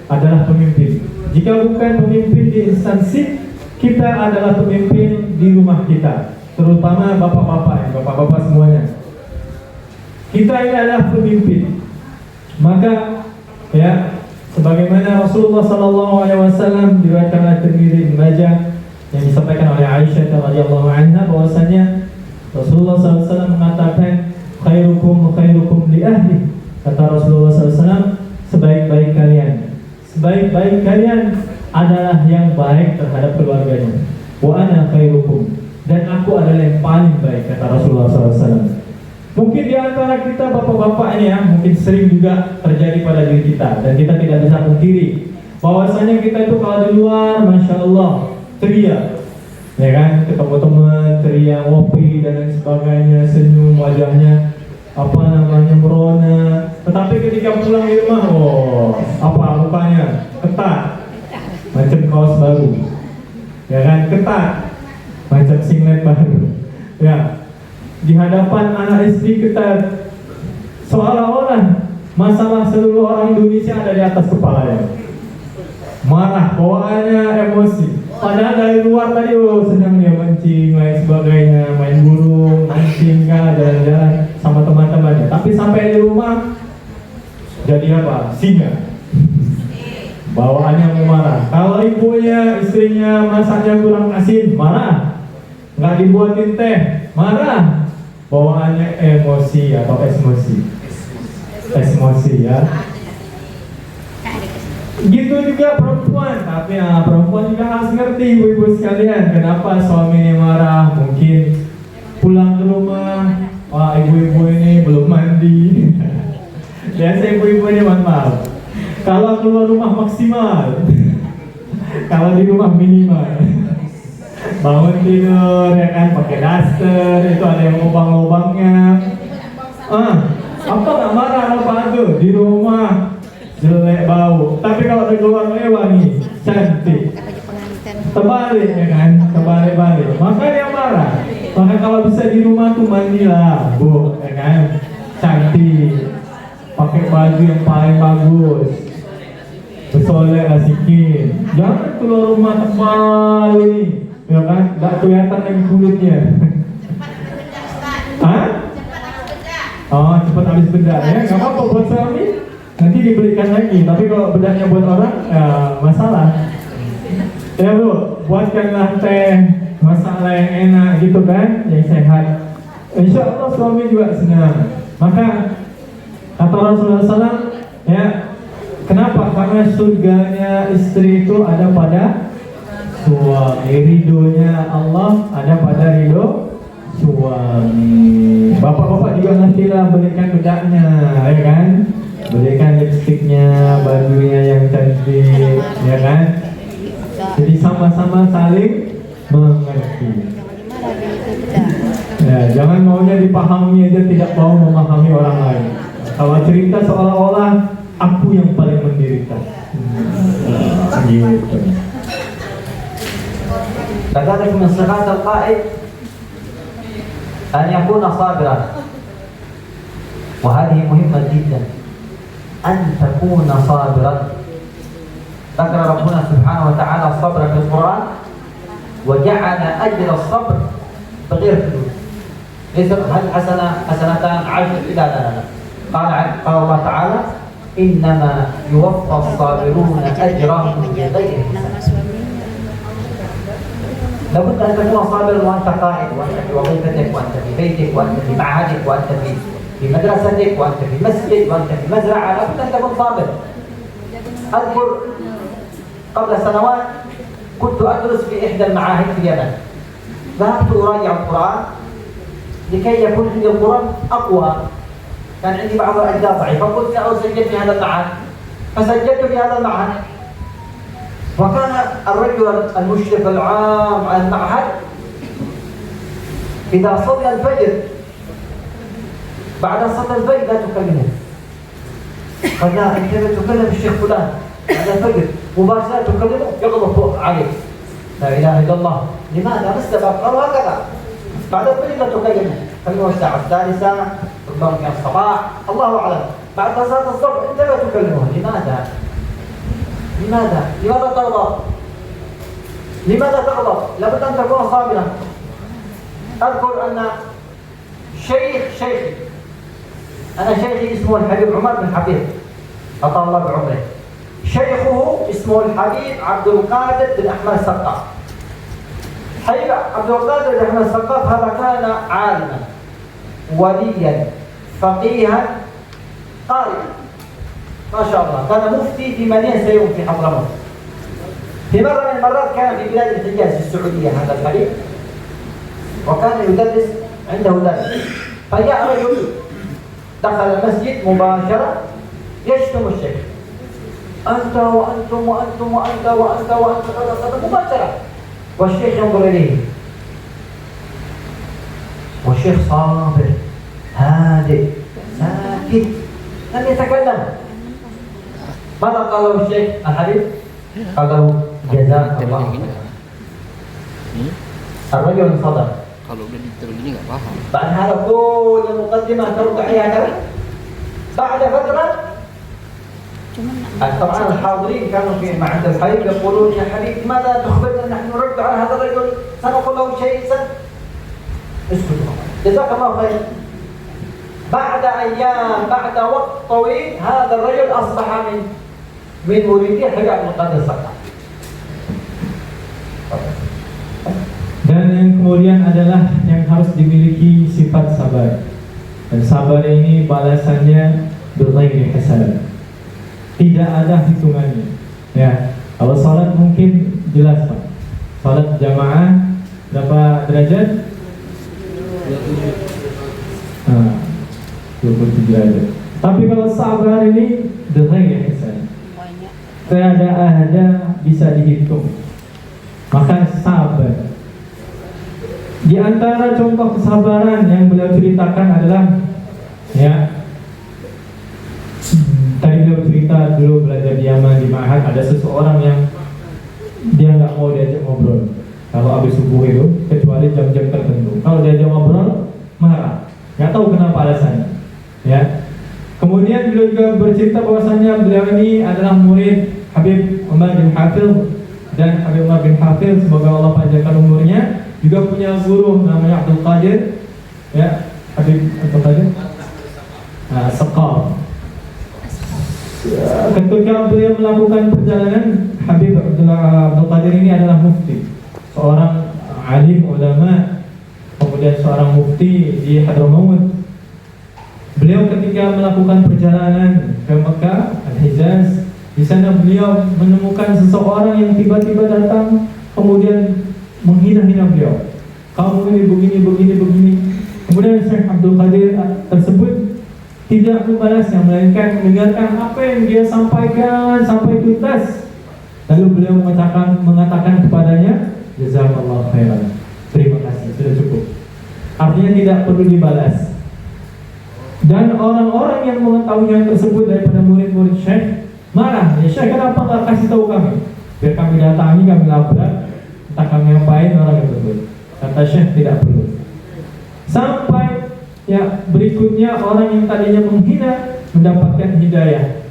adalah pemimpin. Jika bukan pemimpin di instansi, kita adalah pemimpin di rumah kita, terutama bapak-bapak semuanya. Kita ini adalah pemimpin. Maka ya, sebagaimana Rasulullah SAW diriwayatkan oleh Tirmidzi Ibnu Majah yang disampaikan oleh Aisyah radhiyallahu anha bahwasanya Rasulullah SAW mengatakan khairukum li ahli. Kata Rasulullah SAW, sebaik-baik kalian adalah yang baik terhadap keluarganya. Wa ana khairukum, dan aku adalah yang paling baik, kata Rasulullah SAW. Mungkin di antara kita bapak-bapak ini ya, mungkin sering juga terjadi pada diri kita, dan kita tidak bisa pungkiri bahwasanya kita itu kalau di luar, masya Allah, ceria, ya kan, ketemu teman, ceria, ngopi dan lain sebagainya, senyum wajahnya, merona. Tetapi ketika pulang di rumah, mukanya ketat, macam kaos baru, ya kan, ketat, macam singlet baru, ya. Di hadapan anak istri kita seolah-olah masalah seluruh orang Indonesia ada di atas kepalanya. Marah, bawaannya emosi. Padahal dari luar tadi senang dia mancing, lain sebagainya, main burung, mancing, jalan-jalan sama teman-temannya. Tapi sampai di rumah jadi apa? Singa. Bawaannya marah. Kalau ibunya, istrinya masaknya kurang asin, marah. Nggak dibuatin teh, marah. Bawaannya emosi atau esmosi ya. Gitu juga perempuan, tapi perempuan juga harus ngerti ibu-ibu sekalian, kenapa suaminya marah. Mungkin pulang ke rumah, ibu-ibu ini belum mandi. Biasa ibu-ibu ini maaf, kalau keluar rumah maksimal, kalau di rumah minimal. Bangun tidur ya kan, pakai daster, itu ada yang lubang-lubangnya. Apa nggak marah apa tuh di rumah jelek bau, tapi kalau di keluar wangi cantik, terbalik ya kan, terbalik. Maka dia marah. Maka kalau bisa di rumah tuh mandilah bu, ya kan, cantik, pakai baju yang paling bagus, bersolek asikin, jangan keluar rumah tebal ini, ya kan, nggak kelihatan lagi kulitnya. Oh, cepat habis bedak ya. Nggak apa-apa buat suami. Nanti dibelikan lagi. Tapi kalau bedaknya buat orang, ya masalah. Ya Bu, buatkanlah teh, masalah yang enak gitu kan, yang sehat. Insya Allah suami juga senang. Maka kata Rasulullah SAW, ya, kenapa? Karena surganya istri itu ada pada suami, ridhonya Allah ada pada ridho suami. Bapak-bapak juga nantilah belikan bedaknya, ya kan? Belikan lipstiknya, bajunya yang cantik, ya kan? Jadi sama-sama saling mengerti. Ya, jangan maunya dipahami aja, tidak mau memahami orang lain. Kalau cerita seolah-olah aku yang paling menderita. Gitu. كذلك من صفات القائد أن يكون صابرا، وهذه مهمة جدا، أن تكون صابرا. ذكر ربنا سبحانه وتعالى الصبر في القرآن وجعل أجر الصبر بغير فلوس، ليس هل حسنتان عشر إلى لا. قال الله تعالى إنما يوفى الصابرون أجرهم بغير حساب. لابد أن تكون صابرا وأنت قائد، وأنت في وظيفتك، وأنت في بيتك، وأنت في معهدك، وأنت في مدرستك، وأنت في مسجد، وأنت في مزرعة. لابد أن تكون صابر. أذكر قبل سنوات كنت أدرس في إحدى المعاهد في اليمن. ذهبت أراجع القرآن لكي يكون عندي القرآن أقوى. كان عندي بعض الأجزاء ضعيفة، فقلت أسجل في هذا المعهد، فسجلت في هذا المعهد. وكان الرجل المشرف العام على المعهد إذا صلى الفجر بعد صلاة الفجر لا تكلمه. قال لا، أنت تكلم الشيخ فلان بعد الفجر مباشرة تكلمه يغضب عليك. لا إله إلا الله. لماذا؟ ما السبب؟ قالوا هكذا، بعد الفجر لا تكلمه، كلمه الساعة الثالثة، ربما في الصباح، الله أعلم. بعد صلاة الصبح أنت لا تكلمه. لماذا؟ لماذا؟ لماذا تغضب؟ لماذا تغضب؟ لابد أن تكون صابرا. أذكر أن شيخي اسمه الحبيب عمر بن حبيب، أطال الله بعمره. شيخه اسمه الحبيب عبد القادر بن أحمد السقاف. حبيب عبد القادر بن أحمد السقاف هذا كان عالما وليا فقيها قارئا ما شاء الله، كان مفتي في مدينة سيوم في حضرموت. في مرة من المرات كان في بلاد الحجاز في السعودية هذا الحبيب، وكان يدرس عنده درس، فجاء رجل دخل المسجد مباشرة يشتم الشيخ، أنت وأنتم وأنتم وأنت وأنت وأنت مباشرة، والشيخ ينظر إليه، والشيخ صابر هادئ ساكت لم يتكلم. ماذا قال له الشيخ الحبيب؟ قال له جزاك الله خيرا. الرجل انصدم. Kalau udah diterusin ini nggak paham. بعد هذا كل المقدمة ترد عليها كذا. بعد فترة طبعا الحاضرين كانوا في معهد الحبيب يقولون يا حبيب لماذا تخبرنا نحن نرد على هذا الرجل؟ سنقول له شيء اسكت جزاك الله خير. بعد أيام بعد وقت طويل هذا الرجل أصبح من مريدي حبيب عبد القادر السقاف. Dan yang kemudian adalah yang harus dimiliki sifat sabar. Dan sabar ini balasannya berghairi hisab. Tidak ada hitungannya. Ya, kalau salat mungkin jelas Pak. Salat jamaah berapa derajat? 27 derajat. Tapi kalau sabar ini berghairi hisab. Tidak ada bisa dihitung. Maka sabar. Di antara contoh kesabaran yang beliau ceritakan adalah, ya, tadi beliau cerita dulu belajar di Yaman di Ma'had, ada seseorang yang dia nggak mau diajak ngobrol kalau habis subuh itu, kecuali jam-jam tertentu. Kalau diajak ngobrol marah, nggak tahu kenapa alasannya. Ya, kemudian beliau juga bercerita bahwasanya beliau ini adalah murid Habib Umar bin Hafil, dan Habib Umar bin Hafil semoga Allah panjangkan umurnya juga punya guru namanya Abdul Qadir, ya, Habib Abdul Qadir Sekar. Ketika beliau melakukan perjalanan, Habib Abdul Qadir ini adalah mufti, seorang alim ulama, kemudian seorang mufti di Hadramaut. Beliau ketika melakukan perjalanan ke Mekah, Al-Hijaz, di sana beliau menemukan seseorang yang tiba-tiba datang kemudian menghina-hina beliau. Kamu ini begini. Kemudian Syekh Abdul Qadir tersebut tidak membalasnya, melainkan mendengarkan apa yang dia sampaikan sampai tuntas. Lalu beliau mengatakan kepadanya, jazakallahu khairan. Terima kasih, sudah cukup. Artinya tidak perlu dibalas. Dan orang-orang yang mengetahui yang tersebut daripada murid-murid Syekh marah. Ya Syekh, kenapa nggak kasih tahu kami? Biar kami datangi, kami labrak, entah kami ngapain orang tersebut. Kata Syekh, tidak perlu. Sampai berikutnya orang yang tadinya menghina mendapatkan hidayah,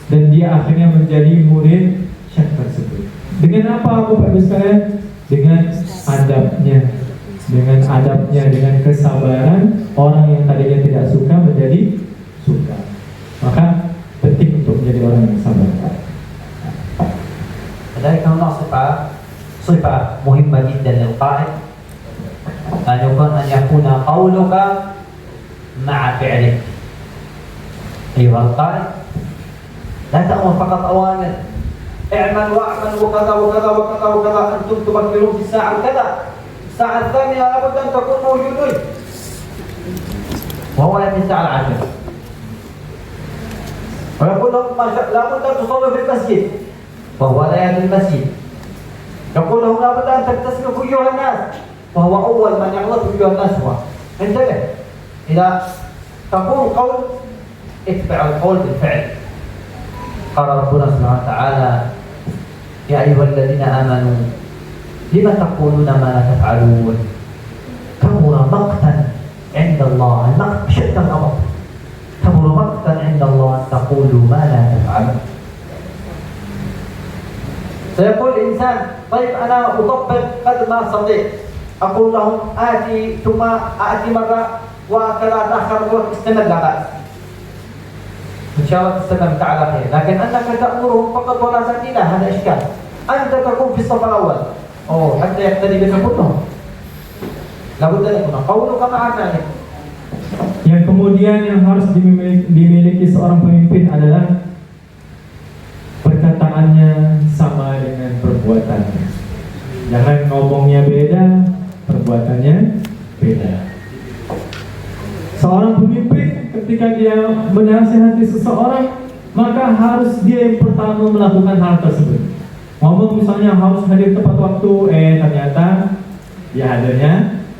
dan dia akhirnya menjadi murid Syekh tersebut. Dengan apa Bapak Ibu sekalian? Dengan adabnya, dengan kesabaran. Orang yang tadinya tidak suka menjadi suka. Maka penting untuk menjadi orang yang sabar. لذلك هنا صفة مهمة جدا للقائد، أن يكون قولك مع فعلك. أيها القائد، لا تأمر فقط أوامر، اعمل واعمل وكذا وكذا وكذا وكذا، أنتم تبكرون في الساعة كذا، الساعة الثانية لابد أن تكون موجودون، وهو يأتي الساعة 10 ويقول لهم لابد أن تصلوا في المسجد، وهو لا يأتي المسجد. يقول لهم لابد أن تغتسلوا أيها الناس، وهو أول من يغلط أيها الناس. هو انتبه، إذا تقول قول اتبع القول بالفعل. قال ربنا سبحانه وتعالى: يا أيها الذين آمنوا لما تقولون ما لا تفعلون كبر مقتا عند الله. المقت بشدة الغضب. كبر مقتا عند الله أن تقولوا ما لا تفعلون. سيقول الإنسان: طيب أنا أطبق قد ما أستطيع، أقول لهم آتي ثم آتي مرة وكذا أتأخر استمر، لا بأس، إن شاء الله تستمر على خير. لكن أنك تأمرهم فقط ولا تأتي، لا، هذا إشكال. أنت تكون في الصف الأول حتى يقتدي بك كلهم. لابد أن يكون قولك مع فعلك. Yang kemudian yang harus dimiliki seorang pemimpin adalah perkataannya sama dengan perbuatannya. Jangan ngomongnya beda, perbuatannya beda. Seorang pemimpin ketika dia menasihati seseorang, maka harus dia yang pertama melakukan hal tersebut. Ngomong misalnya harus hadir tepat waktu, ternyata dia hadirnya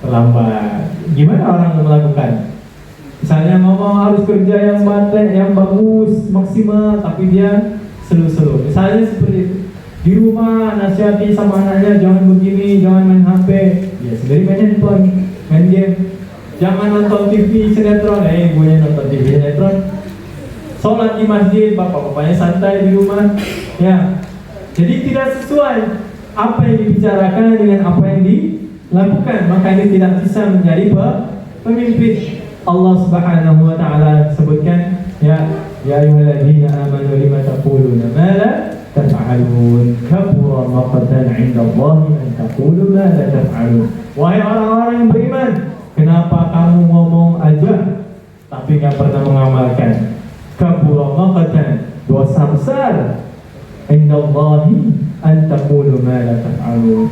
terlambat. Gimana orang melakukan? Misalnya ngomong harus kerja yang baik, yang bagus, maksimal, tapi dia selu-selu. Misalnya seperti itu. Di rumah nasihati sama anaknya, jangan begini, jangan main HP. Ya sendiri mainnya handphone, main game. Jangan nonton TV sinetron. Ibunya nonton TV sinetron. Sholat di masjid, bapak-bapaknya santai di rumah. Ya. Jadi tidak sesuai apa yang dibicarakan dengan apa yang dilakukan. Maka ini tidak bisa menjadi pemimpin. Allah Subhanahu wa taala sebutkan, ya ayyuhalladzina amanu lima taquluna ma la taf'alun kabura maqtan 'inda Allahi an taqulu ma la taf'alun. Wahai orang-orang yang beriman, kenapa kamu ngomong aja tapi enggak pernah mengamalkan? Kabura maqtan, dosa besar, 'inda Allahi an taqulu ma la taf'alun.